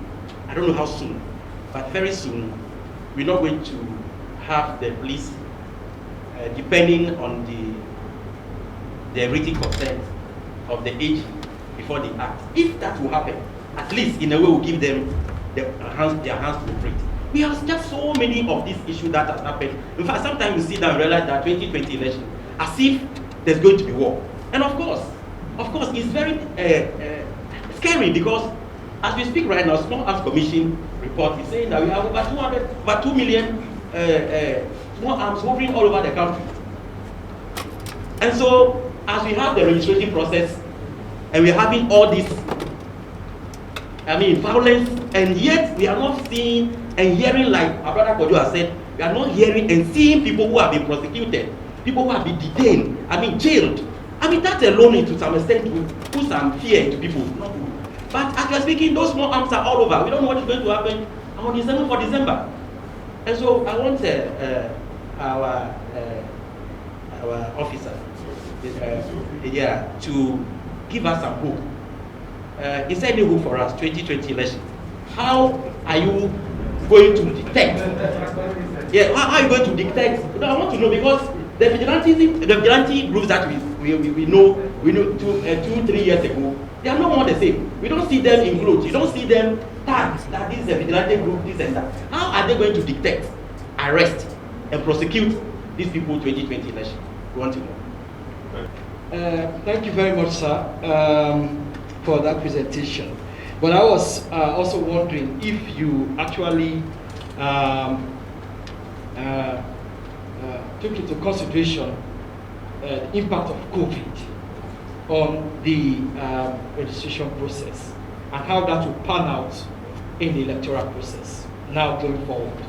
I don't know how soon, but very soon, we're not going to have the police depending on the written consent of the AG before they act. If that will happen, at least in a way we'll give them their hands to operate. We have just so many of these issues that has happened. In fact, sometimes we sit down and realize that 2020 election, as if there's going to be war. And of course, it's very scary because as we speak right now, Small Arms Commission report is saying that we have over 2 million small arms hovering all over the country. And so, as we have the registration process, and we're having all this, violence, and yet we are not seeing and hearing, like our brother CODEO has said, we are not hearing and seeing people who have been prosecuted, people who have been detained, jailed. That alone, to some extent, will put some fear into people. But as we're speaking, those small arms are all over. We don't know what is going to happen on December. And so I want our officer to give us some hope. Is there any hope for us, 2020 election? How are you going to detect? How are you going to detect? I want to know, because the vigilante groups that we know 2-3 years ago, they are no more the same. We don't see them in groups. You don't see them tagged that this is a vigilante group, this and that. How are they going to detect, arrest, and prosecute these people 2020 election? We want to know. Thank you very much, sir, for that presentation. But I was also wondering if you actually took into consideration the impact of COVID on the registration process and how that will pan out in the electoral process now going forward.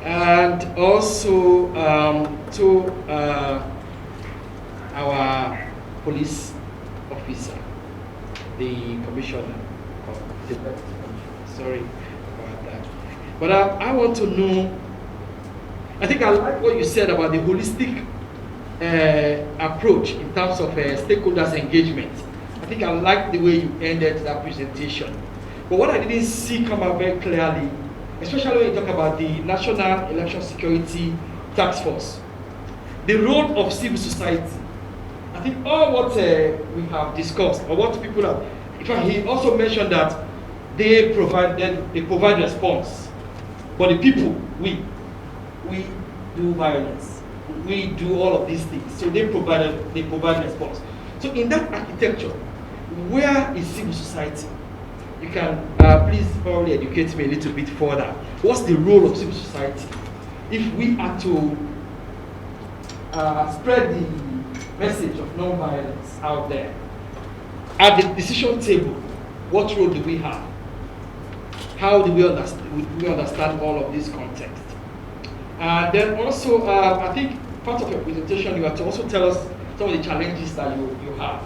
And also to our police officer, the commissioner of the sorry about that. But I want to know, I think I like what you said about the holistic approach in terms of stakeholders engagement. I think I like the way you ended that presentation. But what I didn't see come out very clearly, especially when you talk about the National Election Security Task Force, the role of civil society. I think all what we have discussed, or what people have, in fact, he also mentioned that they provide response, but the people, we do violence, we do all of these things. So they provide response. So in that architecture, where is civil society? You can please probably educate me a little bit further. What's the role of civil society if we are to spread the message of non-violence out there? At the decision table, what role do we have? How do we understand all of this context? And then also, I think part of your presentation, you have to also tell us some of the challenges that you have,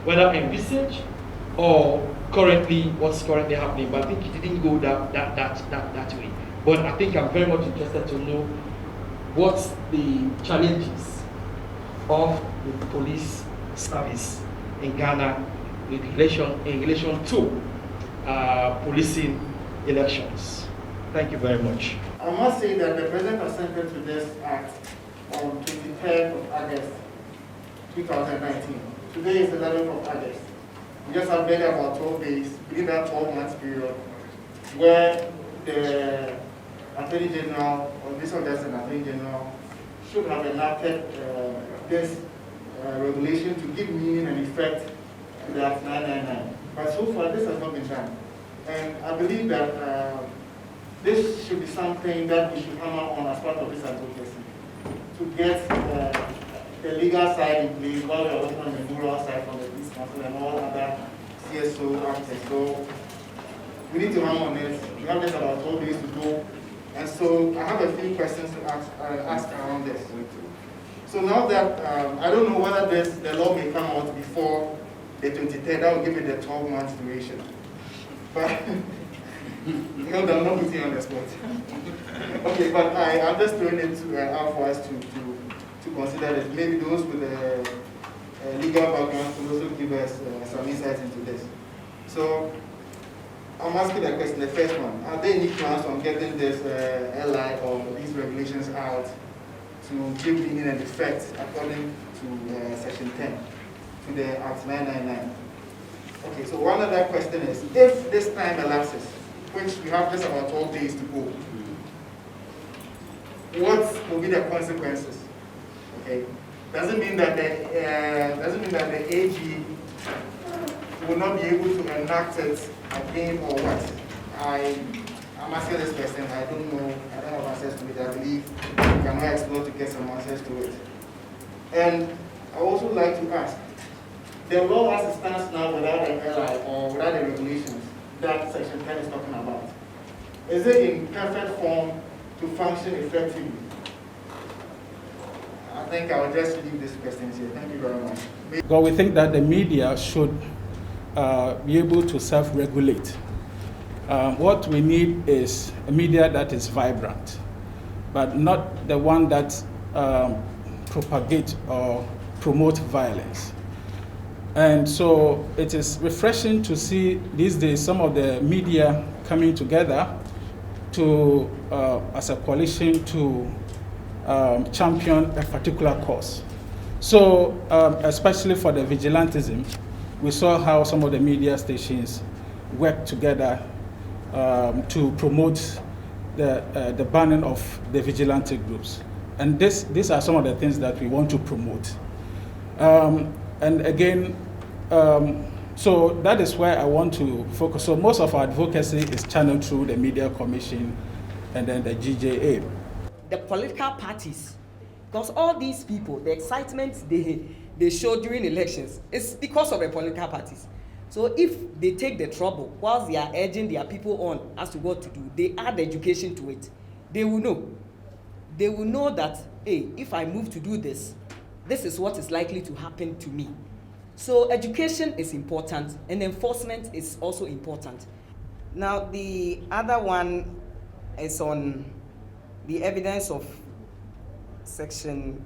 whether envisaged or currently what's currently happening. But I think you didn't go that way. But I think I'm very much interested to know what's the challenges of the police service in Ghana in relation to policing elections. Thank you very much. I must say that the President assented to this act on 23rd of August 2019. Today is 11th of August. We just have been about 12 days, within that 12 months period, where the Attorney General, or this August and Attorney General, should have enacted this regulation to give meaning and effect to the Act 999. But so far, this has not been done. And I believe that this should be something that we should hammer on as part of this advocacy, to get the legal side in place while we are working on the moral side from the Peace Council and all other CSO actors. So we need to hammer on it. We have just about 12 days to go And so I have a few questions to ask around this. So now that, I don't know whether the law may come out before the 23rd, that will give it the 12-month duration. But, I'm not putting you on the spot. Okay, but I'm just throwing it out for us to consider this. Maybe those with a legal background could also give us some insights into this. So, I'm asking a question, the first one. Are there any plans on getting this LI or these regulations out to give meaning and effect according to Section 10 to the Act 999? Okay, so one other question is, if this time elapses, which we have just about 12 days to go, what will be the consequences? Okay, doesn't mean that the AG will not be able to enact it again or what? I'm asking this question. I don't know. I don't have access to it. I believe we can now explore to get some access to it. And I also like to ask, the law as it stands now without an LI or without the regulations that Section 10 is talking about, is it in perfect form to function effectively? I think I will just leave this question here. Thank you very much. Well, we think that the media should be able to self-regulate. What we need is a media that is vibrant, but not the one that propagates or promotes violence. And so it is refreshing to see these days some of the media coming together to, as a coalition to champion a particular cause. So especially for the vigilantism, we saw how some of the media stations work together to promote the banning of the vigilante groups. And these are some of the things that we want to promote. And again, so that is where I want to focus. So most of our advocacy is channeled through the Media Commission and then the GJA. The political parties, because all these people, the excitement they show during elections is because of the political parties. So if they take the trouble whilst they are urging their people on as to what to do, they add education to it, they will know. They will know that, hey, if I move to do this, this is what is likely to happen to me. So education is important and enforcement is also important. Now the other one is on the evidence of section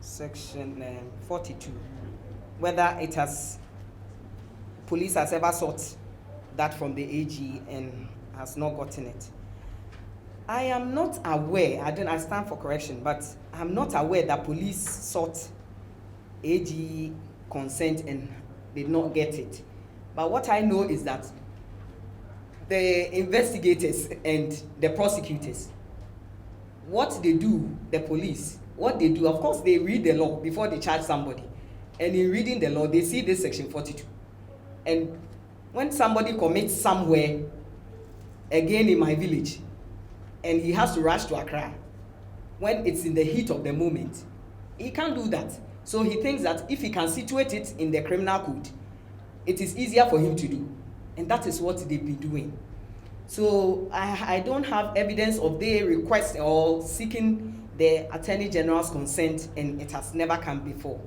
42, whether police has ever sought that from the AG and has not gotten it. I am not aware, I stand for correction, but I'm not aware that police sought AG consent and did not get it. But what I know is that the investigators and the prosecutors, what they do, the police, what they do, of course, they read the law before they charge somebody. And in reading the law, they see this section 42. And when somebody commits somewhere, again in my village, and he has to rush to Accra, when it's in the heat of the moment, he can't do that. So he thinks that if he can situate it in the criminal code, it is easier for him to do. And that is what they've been doing. So I don't have evidence of their request or seeking the Attorney General's consent, and it has never come before.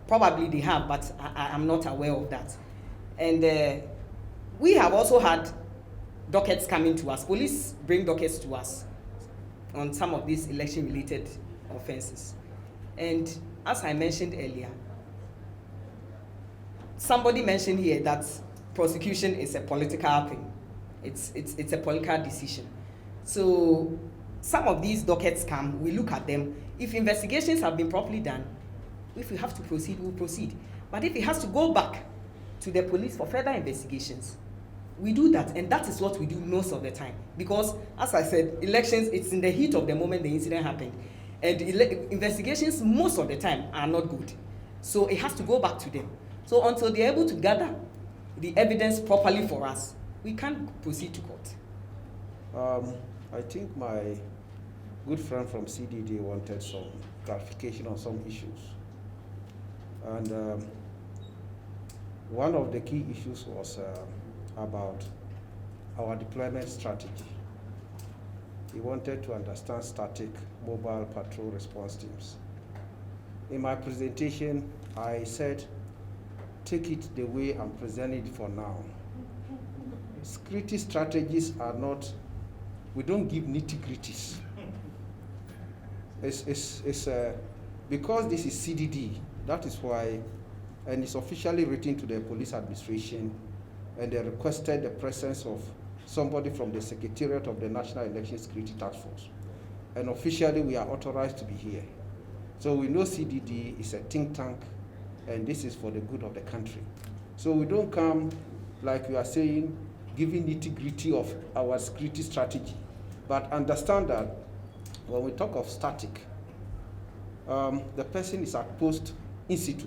Probably they have, but I'm not aware of that. And we have also had dockets coming to us. Police bring dockets to us on some of these election-related offenses. And as I mentioned earlier, somebody mentioned here that prosecution is a political thing. It's a political decision. So some of these dockets come, we look at them. If investigations have been properly done, if we have to proceed, we'll proceed. But if it has to go back to the police for further investigations, we do that, and that is what we do most of the time. Because, as I said, elections, it's in the heat of the moment the incident happened. And investigations, most of the time, are not good. So it has to go back to them. So until they're able to gather the evidence properly for us, we can't proceed to court. I think my good friend from CDD wanted some clarification on some issues. And one of the key issues was about our deployment strategy. he wanted to understand static mobile patrol response teams. In my presentation, I said, take it the way I'm presenting it for now. Security strategies are not, we don't give nitty-gritties. Because this is CDD, that is why, and it's officially written to the police administration, and they requested the presence of somebody from the Secretariat of the National Election Security Task Force. And officially, we are authorized to be here. So we know CDD is a think tank, and this is for the good of the country. So we don't come, like you are saying, giving nitty-gritty of our security strategy, but understand that when we talk of static, the person is at post in situ.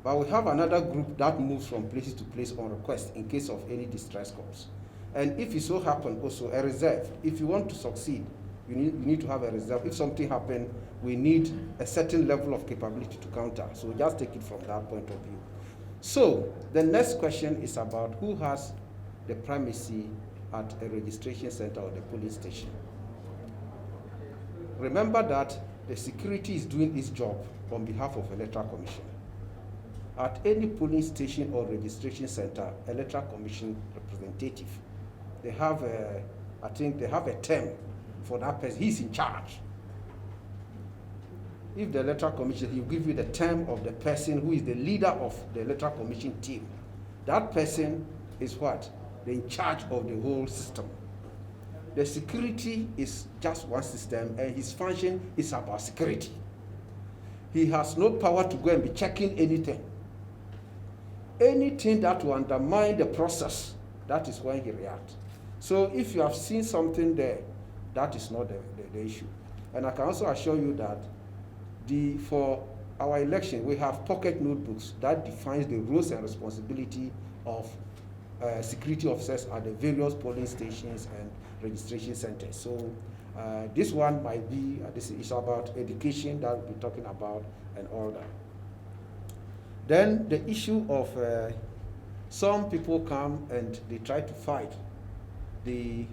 But we have another group that moves from places to place on request in case of any distress calls. And if it so happen also a reserve, if you want to succeed, you need to have a reserve. If something happens, we need a certain level of capability to counter. So just take it from that point of view. So the next question is about who has the primacy at a registration center or the police station. Remember that the security is doing its job on behalf of Electoral Commission. At any polling station or registration center, Electoral Commission representative, they have I think they have a term for that person. He's in charge. If the Electoral Commission, he'll give you the term of the person who is the leader of the Electoral Commission team. That person is what? They're in charge of the whole system. The security is just one system, and his function is about security. He has no power to go and be checking anything. Anything that will undermine the process, that is when he reacts. So if you have seen something there, that is not the issue. And I can also assure you that for our election, we have pocket notebooks that defines the roles and responsibility of security officers at the various polling stations and registration centers. So this one might be, this is about education that we'll be talking about and all that. Then the issue of some people come and they try to fight the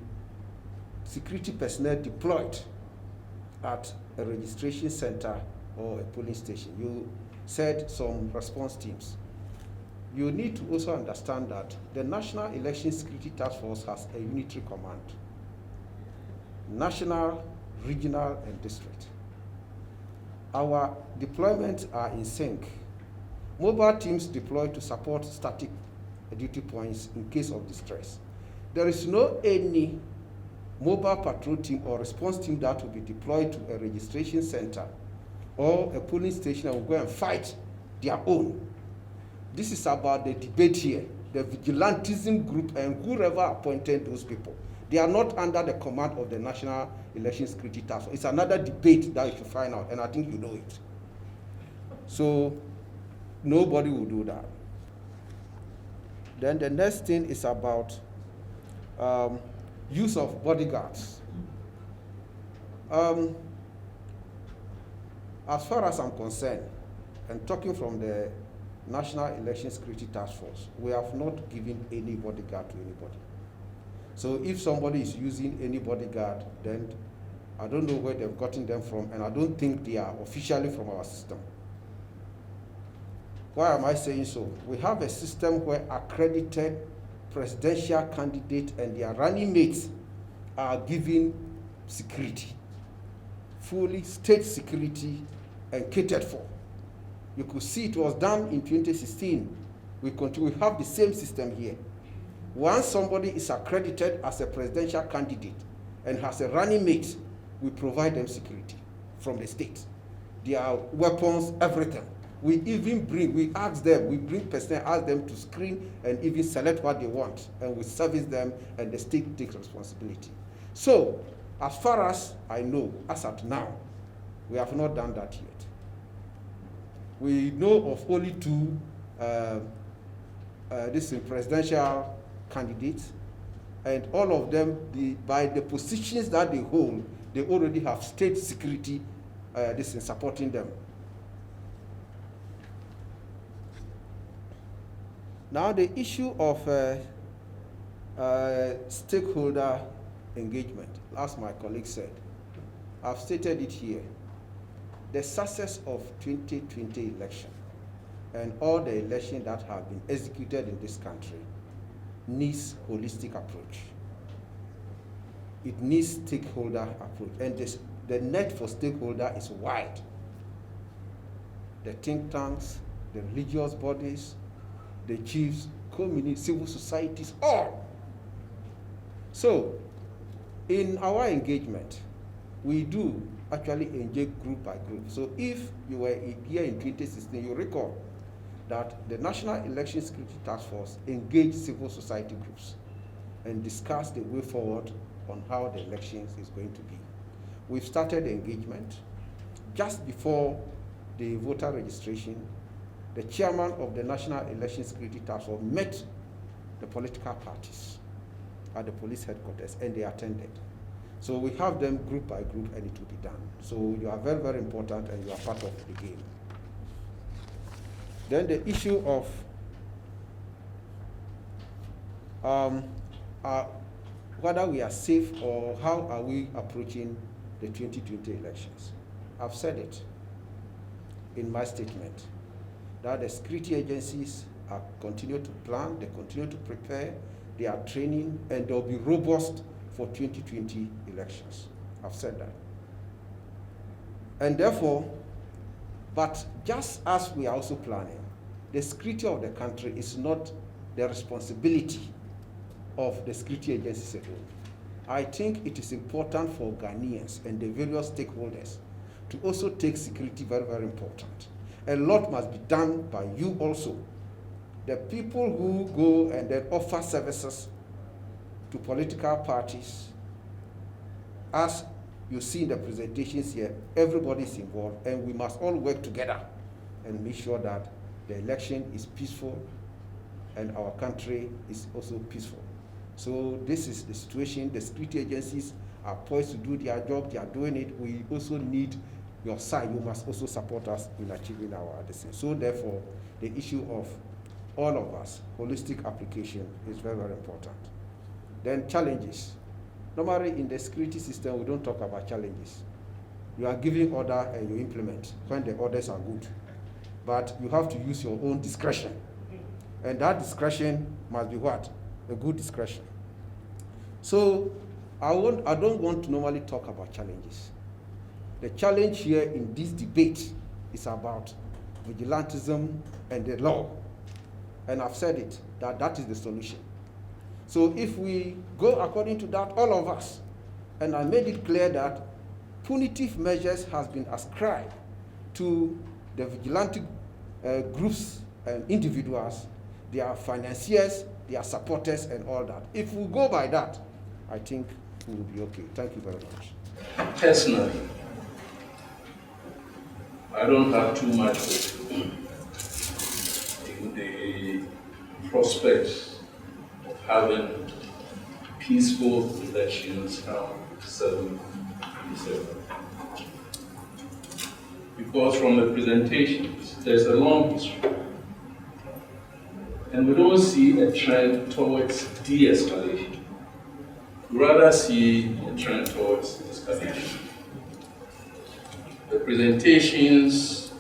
security personnel deployed at a registration center or a polling station. You said some response teams. You need to also understand that the National Election Security Task Force has a unitary command. National, regional, and district. Our deployments are in sync. Mobile teams deployed to support static duty points in case of distress. There is no any mobile patrol team or response team that will be deployed to a registration center or a polling station and will go and fight their own. This is about the debate here, the vigilantism group and whoever appointed those people. They are not under the command of the National Election Security Task Force. It's another debate that you should find out, and I think you know it. So nobody will do that. Then the next thing is about use of bodyguards. As far as I'm concerned, and talking from the National Election Security Task Force, we have not given any bodyguard to anybody. So if somebody is using any bodyguard, then I don't know where they've gotten them from, and I don't think they are officially from our system. Why am I saying so? We have a system where accredited presidential candidates and their running mates are given security, fully state security and catered for. You could see it was done in 2016. We have the same system here. Once somebody is accredited as a presidential candidate and has a running mate, we provide them security from the state. Their weapons, everything. We bring personnel, ask them to screen and even select what they want, and we service them, and the state takes responsibility. So, as far as I know, as at now, we have not done that yet. We know of only two presidential candidates, and all of them, by the positions that they hold, they already have state security supporting them. Now the issue of stakeholder engagement, as my colleague said, I've stated it here. The success of 2020 election and all the elections that have been executed in this country needs holistic approach. It needs stakeholder approach, and the net for stakeholder is wide. The think tanks, the religious bodies, the chiefs, community, civil societies, all. So, in our engagement, we do actually engage group by group. So if you were here in 2016, you recall that the National Election Security Task Force engaged civil society groups and discussed the way forward on how the elections is going to be. We've started engagement. Just before the voter registration, the chairman of the National Election Security Task Force met the political parties at the police headquarters, and they attended. So we have them group by group, and it will be done. So you are very, very important, and you are part of the game. Then the issue of whether we are safe or how are we approaching the 2020 elections. I've said it in my statement that the security agencies are continue to plan, they continue to prepare, they are training, and they'll be robust for 2020 elections. I've said that. And therefore, but just as we are also planning, the security of the country is not the responsibility of the security agencies alone. I think it is important for Ghanaians and the various stakeholders to also take security very, very important. A lot must be done by you also. The people who go and then offer services to political parties, as you see in the presentations here, everybody is involved, and we must all work together and make sure that the election is peaceful and our country is also peaceful. So this is the situation. The security agencies are poised to do their job. They are doing it. We also need your side. You must also support us in achieving our decision. So therefore, the issue of all of us, holistic application, is very, very important. Then challenges. Normally in the security system, we don't talk about challenges. You are giving order and you implement when the orders are good. But you have to use your own discretion. And that discretion must be what? A good discretion. So I don't want to normally talk about challenges. The challenge here in this debate is about vigilantism and the law. And I've said it, that is the solution. So if we go according to that, all of us, and I made it clear that punitive measures has been ascribed to the vigilante groups and individuals, their financiers, their supporters, and all that. If we go by that, I think we will be okay. Thank you very much. Personally, I don't have too much hope in the prospects of having peaceful elections come 7 December. Because from the presentations, there's a long history. And we don't see a trend towards de-escalation. We rather see a trend towards escalation. The presentations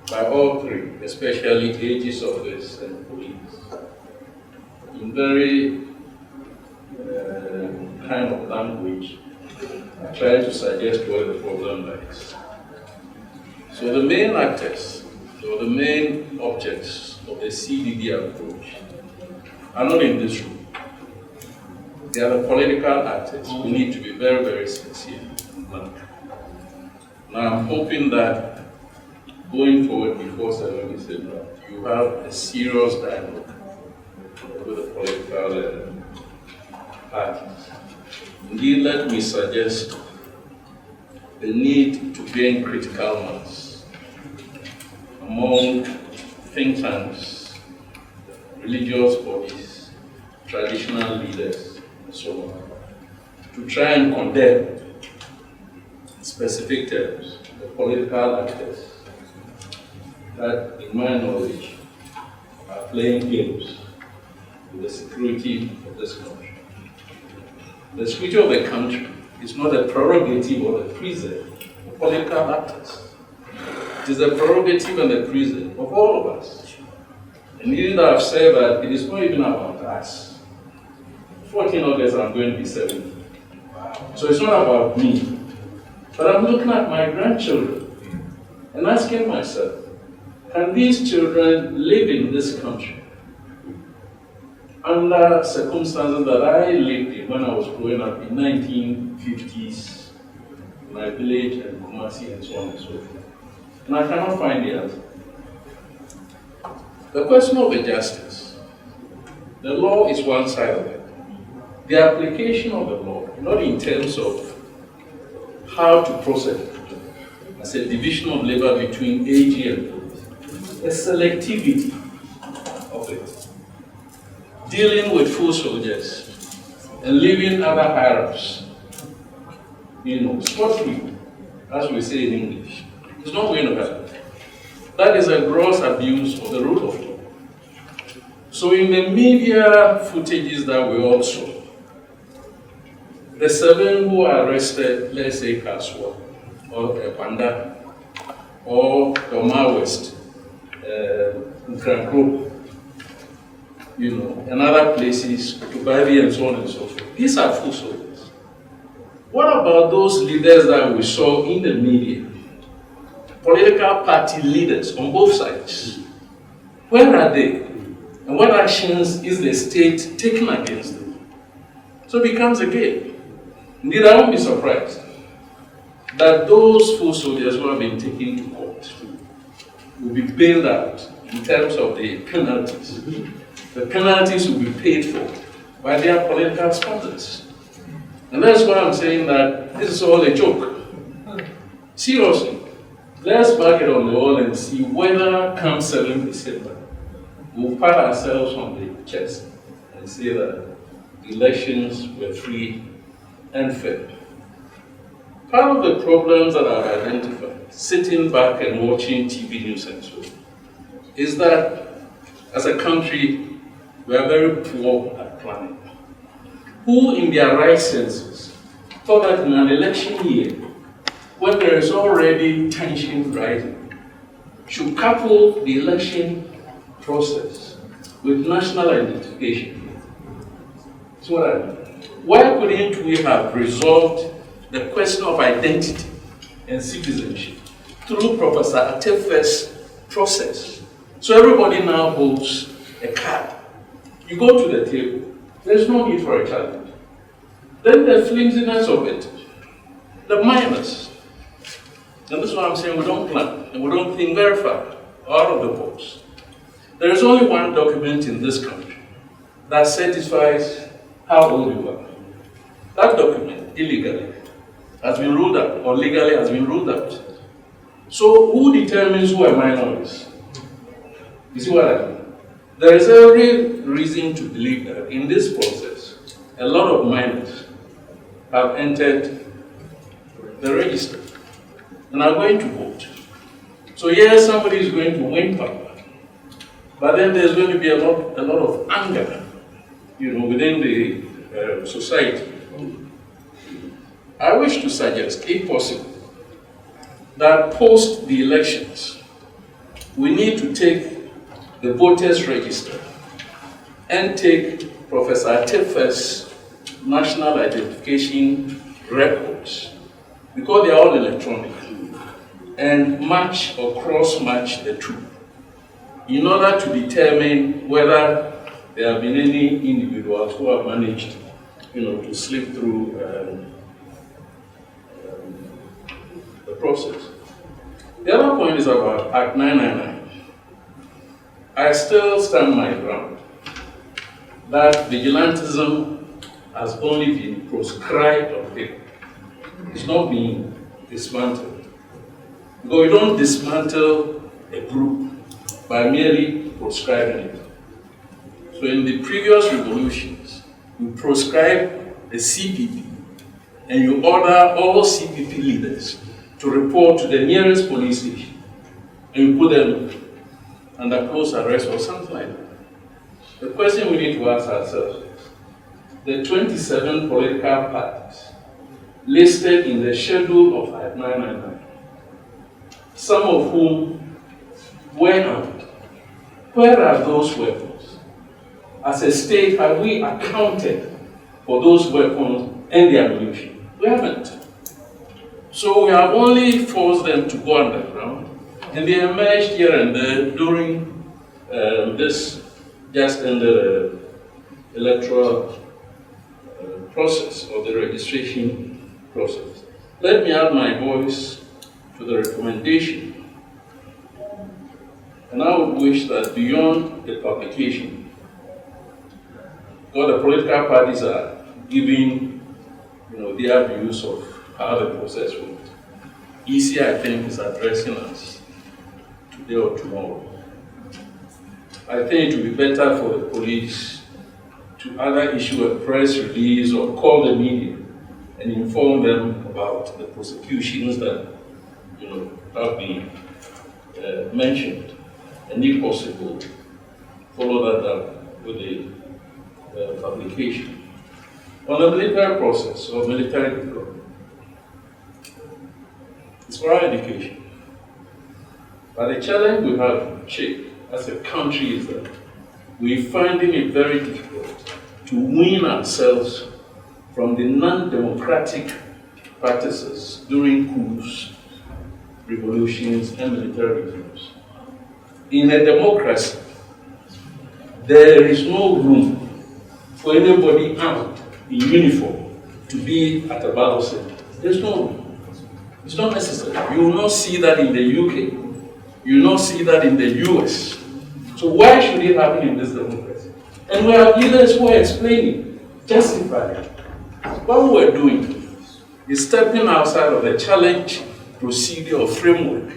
by all three, especially AG's office and police, in very kind of language, are trying to suggest where the problem lies. So the main actors, or the main objects of the CDD approach are not in this room. They are the political actors. We need to be very, very sincere. Now I'm hoping that going forward before 7 December, you have a serious dialogue with the political parties. Indeed, let me suggest the need to gain critical mass among think tanks, religious bodies, traditional leaders, and so on, to try and condemn in specific terms the political actors that, in my knowledge, are playing games with the security of this country. The security of the country is not a prerogative or a prison of political actors. It is a prerogative and a prison of all of us. And even though I've said that it is not even about us. 14 August, I'm going to be 70. So it's not about me. But I'm looking at my grandchildren and asking myself, can these children live in this country under circumstances that I lived in when I was growing up in 1950s, in my village and Kumasi and so on and so forth? And I cannot find the answer. The question of the justice, the law is one side of it. The application of the law, not in terms of how to process it, as a division of labor between AG and police, a selectivity of it, dealing with full soldiers and leaving other higher-ups, spot-free, as we say in English. It's not going to happen. That is a gross abuse of the rule of law. So in the media footages that we all saw, the 7 who are arrested, let's say Kaswa, or Panda, or Doma West, Nkranko, and other places, Tubabi and so on and so forth. These are full soldiers. What about those leaders that we saw in the media? Political party leaders on both sides. Where are they? And what actions is the state taking against them? So it becomes a game. Indeed, I won't be surprised that those full soldiers who have been taken to court will be bailed out in terms of the penalties. The penalties will be paid for by their political sponsors. And that's why I'm saying that this is all a joke. Seriously, let's mark it on the wall and see whether come 7 December, we'll pat ourselves on the chest and say that the elections were free and fair. Part of the problems that I've identified, sitting back and watching TV news and so on, is that as a country, we are very poor at planning. Who in their right senses thought that in an election year, when there is already tension rising, should couple the election process with national identification? That's what I mean. Why couldn't we have resolved the question of identity and citizenship through Professor Atefe's process? So everybody now holds a card. You go to the table, there's no need for a challenge. Then the flimsiness of it, the minus. And this is what I'm saying, we don't plan and we don't think very far out of the box. There is only one document in this country that satisfies how old you are. That document, illegally, has been ruled out, or legally has been ruled out. So who determines who a minor is? You see what I mean? There is every reason to believe that in this process, a lot of minors have entered the register and are going to vote. So yes, somebody is going to win power, but then there's going to be a lot of anger, within the society. I wish to suggest, if possible, that post the elections, we need to take the voters register and take Professor Atefe's national identification records, because they are all electronic, and match or cross-match the two in order to determine whether there have been any individuals who have managed to slip through the process. The other point is about Act 999. I still stand my ground that vigilantism has only been proscribed on paper. It's not being dismantled. Because we don't dismantle a group by merely proscribing it. So in the previous revolutions, you proscribe the CPP and you order all CPP leaders to report to the nearest police station and you put them under close arrest or something like that. The question we need to ask ourselves is, the 27 political parties listed in the schedule of Act 999, some of whom were armed. Where are those weapons? As a state, have we accounted for those weapons and the ammunition? We haven't. So we have only forced them to go underground, and they emerged here and there during this just ended electoral process or the registration process. Let me add my voice to the recommendation, and I would wish that beyond the publication, the political parties are giving their views of how the process works. EC, I think, is addressing us today or tomorrow. I think it would be better for the police to either issue a press release or call the media and inform them about the prosecutions that have been mentioned, and if possible, follow that up with the publication. On the military process or military deployment, it's for our education. But the challenge we have, Chief, as a country is that we're finding it very difficult to wean ourselves from the non-democratic practices during coups, revolutions, and military regimes. In a democracy, there is no room for anybody armed in uniform to be at a battle center. There's no room. It's not necessary. You will not see that in the UK. You will not see that in the US. So why should it happen in this democracy? And we have leaders who are explaining, justifying. What we're doing is stepping outside of the challenge procedure or framework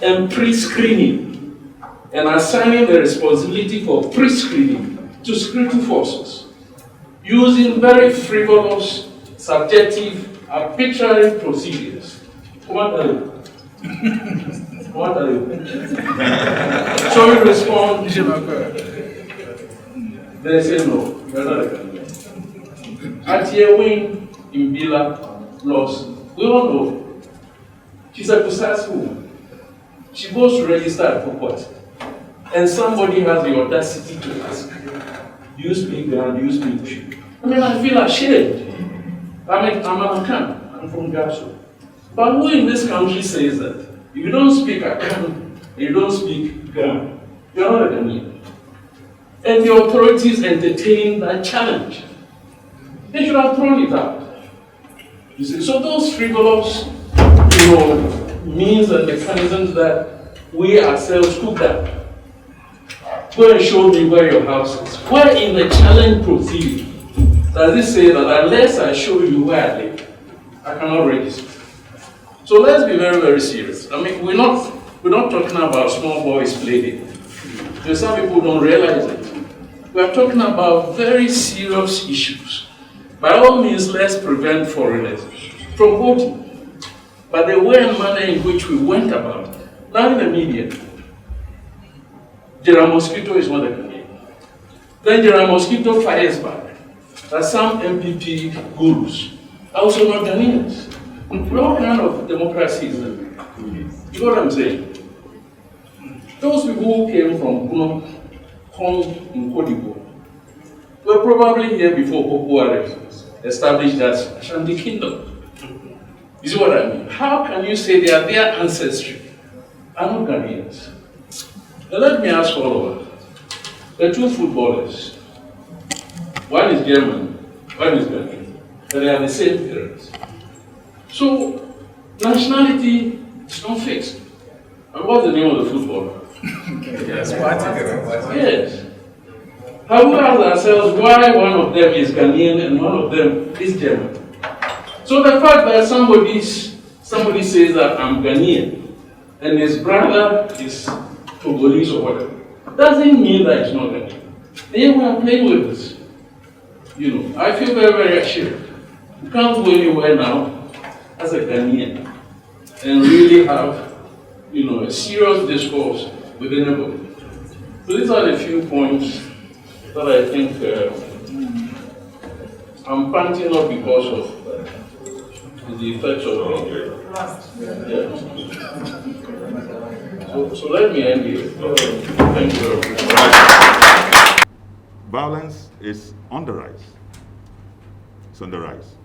and pre-screening and assigning the responsibility for pre-screening to security forces, using very frivolous, subjective, arbitrary procedures. What are they? What are they? So you respond, they say no, you're not a candidate. At year win in Bila lost, we all know. She's a precise woman. She goes to register at Purpose, and somebody has the audacity to ask, do you speak Ghana, do you speak Bushu? I mean, I feel ashamed. I'm an Akan, I'm from Gaso. But who in this country says that if you don't speak Akan, you don't speak Ghana, you're not a Ghanaian? And the authorities entertain that challenge. They should have thrown it out. You see, so those frivolous, means and mechanisms that we ourselves cooked up. Go and show me where your house is. Where in the challenge procedure does it say that unless I show you where I live, I cannot register? So let's be very, very serious. I mean, we're not talking about small boys playing. Because some people don't realize it. We're talking about very serious issues. By all means, let's prevent foreigners from voting. But the way and manner in which we went about, now in the media, General Mosquito is not a Ghanaian. Then General Mosquito fires back that some MPP gurus are also not Ghanaians. What kind of democracy is that? You know what I'm saying? Those people who came from Hong in CODEO were probably here before Popo established as Ashanti Kingdom. You see what I mean? How can you say they are their ancestry are not Ghanaians? Now let me ask all of us. The two footballers, one is German, one is Ghanaian, but they are the same parents. So nationality is not fixed. And what's the name of the footballer? Yes, Yes. How we ask ourselves why one of them is Ghanaian and one of them is German. So the fact that somebody says that I'm Ghanaian and his brother is Togolese or whatever, doesn't mean that it's not Ghanaian. And yet we are playing with this. I feel very, very ashamed. You can't go anywhere now as a Ghanaian and really have, a serious discourse with anybody. So these are the few points that I think I'm panting not because of the effects of yeah. So let me end here. Thank you very much. Violence is on the rise. It's on the rise.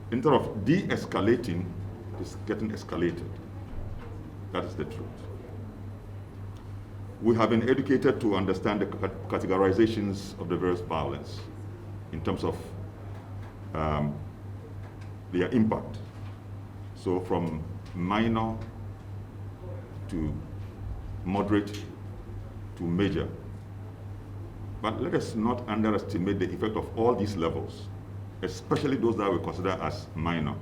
Instead of de-escalating, it's getting escalated. That is the truth. We have been educated to understand the categorizations of the various violence in terms of their impact. So from minor to moderate to major. But let us not underestimate the effect of all these levels, especially those that we consider as minor.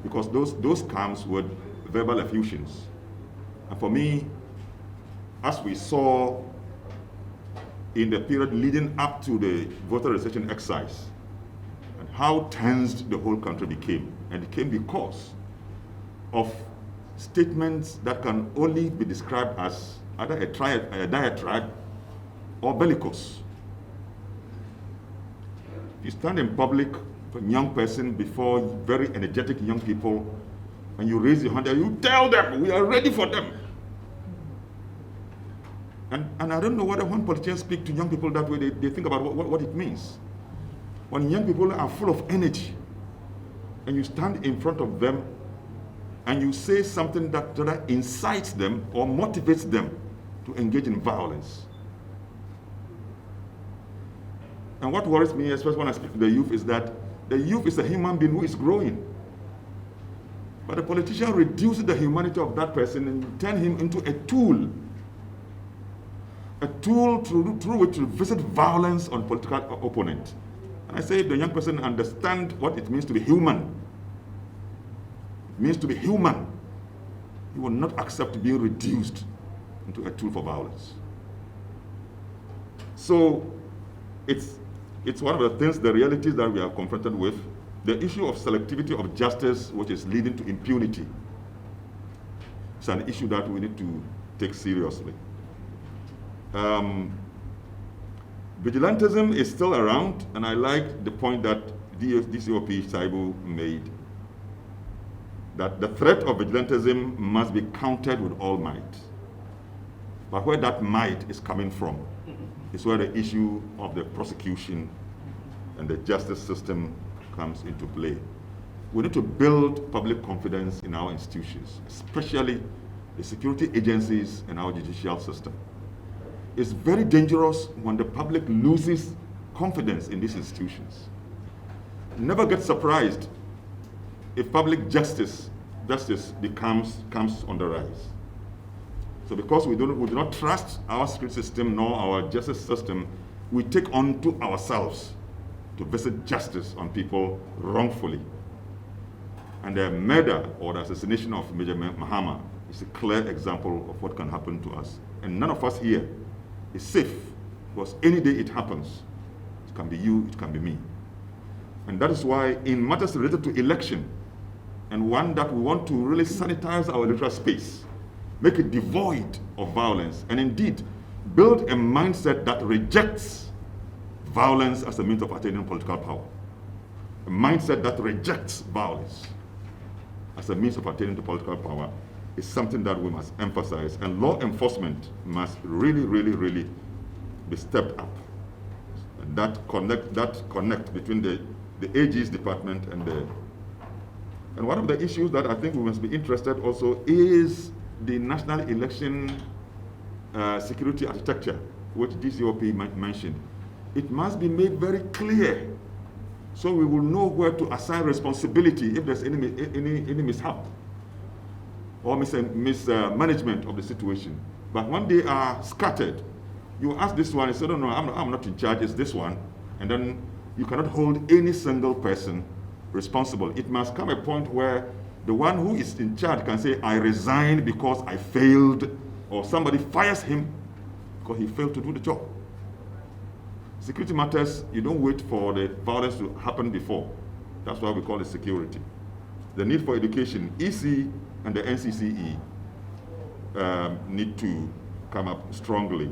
Because those comes with verbal effusions. And for me, as we saw in the period leading up to the voter registration exercise, and how tensed the whole country became. And it came because of statements that can only be described as either a diatribe or bellicose. You stand in public, a young person, before very energetic young people, and you raise your hand and you tell them, we are ready for them. And I don't know whether when politicians speak to young people that way, they think about what it means. When young people are full of energy, and you stand in front of them, and you say something that incites them or motivates them to engage in violence. And what worries me, especially when I speak to the youth, is that the youth is a human being who is growing. But the politician reduces the humanity of that person and turn him into a tool through which to visit violence on political opponent. And I say the young person understand what it means to be human. It means to be human. He will not accept being reduced into a tool for violence. So it's one of the things, the realities that we are confronted with, the issue of selectivity of justice, which is leading to impunity. It's an issue that we need to take seriously. Vigilantism is still around, and I like the point that DCOP Saibu made, that the threat of vigilantism must be countered with all might. But where that might is coming from is where the issue of the prosecution and the justice system comes into play. We need to build public confidence in our institutions, especially the security agencies and our judicial system. It's very dangerous when the public loses confidence in these institutions. Never get surprised if public justice comes on the rise. So because we do not trust our security system nor our justice system, we take on to ourselves to visit justice on people wrongfully. And the murder or the assassination of Major Mahama is a clear example of what can happen to us. And none of us here is safe, because any day it happens. It can be you, it can be me. And that is why in matters related to election, and one that we want to really sanitize our electoral space, make it devoid of violence, and indeed build a mindset that rejects violence as a means of attaining political power. A mindset that rejects violence as a means of attaining to political power is something that we must emphasize, and law enforcement must really be stepped up. And that connect between the AG's department and one of the issues that I think we must be interested also is the national election security architecture, which DCOP mentioned. It must be made very clear so we will know where to assign responsibility if there's any mishap or mismanagement of the situation. But when they are scattered, you ask this one, and say, no, I'm not in charge, it's this one. And then you cannot hold any single person responsible. It must come a point where the one who is in charge can say, I resign because I failed, or somebody fires him because he failed to do the job. Security matters, you don't wait for the violence to happen before. That's why we call it security. The need for education, EC and the NCCE need to come up strongly.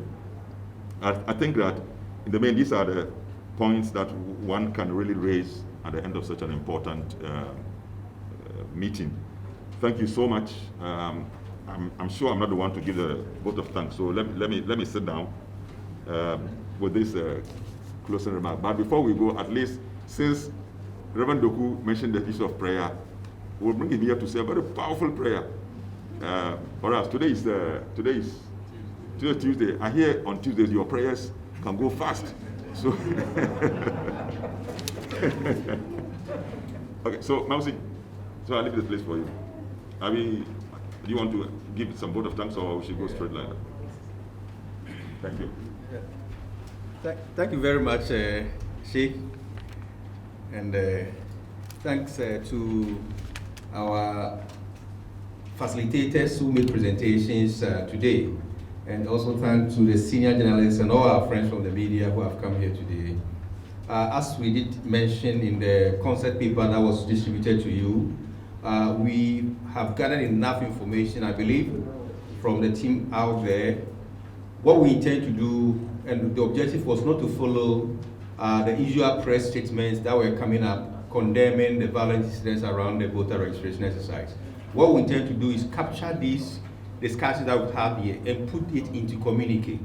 I think that in the main, these are the points that one can really raise at the end of such an important meeting. Thank you so much. I'm sure I'm not the one to give the vote of thanks, so let me sit down with this closing remark. But before we go, at least since Reverend Doku mentioned the issue of prayer, we'll bring him here to say a very powerful prayer. For us, today is Tuesday. I hear on Tuesdays your prayers can go fast. So, okay. So, Mausi, so I'll leave the place for you. I mean, do you want to give some vote of thanks, or we should go straight like that? Thank you. Thank you very much, Sheikh, and thanks to our facilitators who made presentations today, and also thanks to the senior journalists and all our friends from the media who have come here today. As we did mention in the concept paper that was distributed to you, we have gathered enough information, I believe, from the team out there. What we intend to do, and the objective was not to follow the usual press statements that were coming up condemning the violent incidents around the voter registration exercise. What we intend to do is capture these discussions that we have here and put it into communique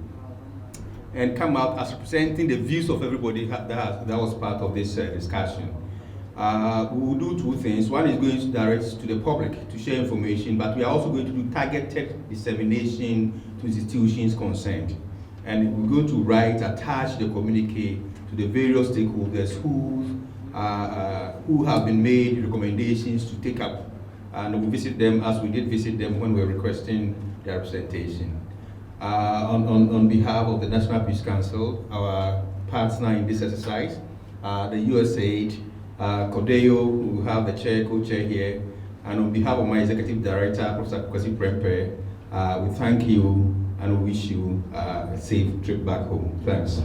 and come out as representing the views of everybody that was part of this discussion. We will do two things. One is going to direct to the public to share information, but we are also going to do targeted dissemination to institutions concerned. And we're going to attach the communique to the various stakeholders who have been made recommendations to take up, and we visit them as we did visit them when we were requesting their representation. On behalf of the National Peace Council, our partner in this exercise, the USAID, CODEO, who have the co-chair here, and on behalf of my executive director, Professor Kwasi Prempeh, we thank you and we wish you a safe trip back home. Thanks.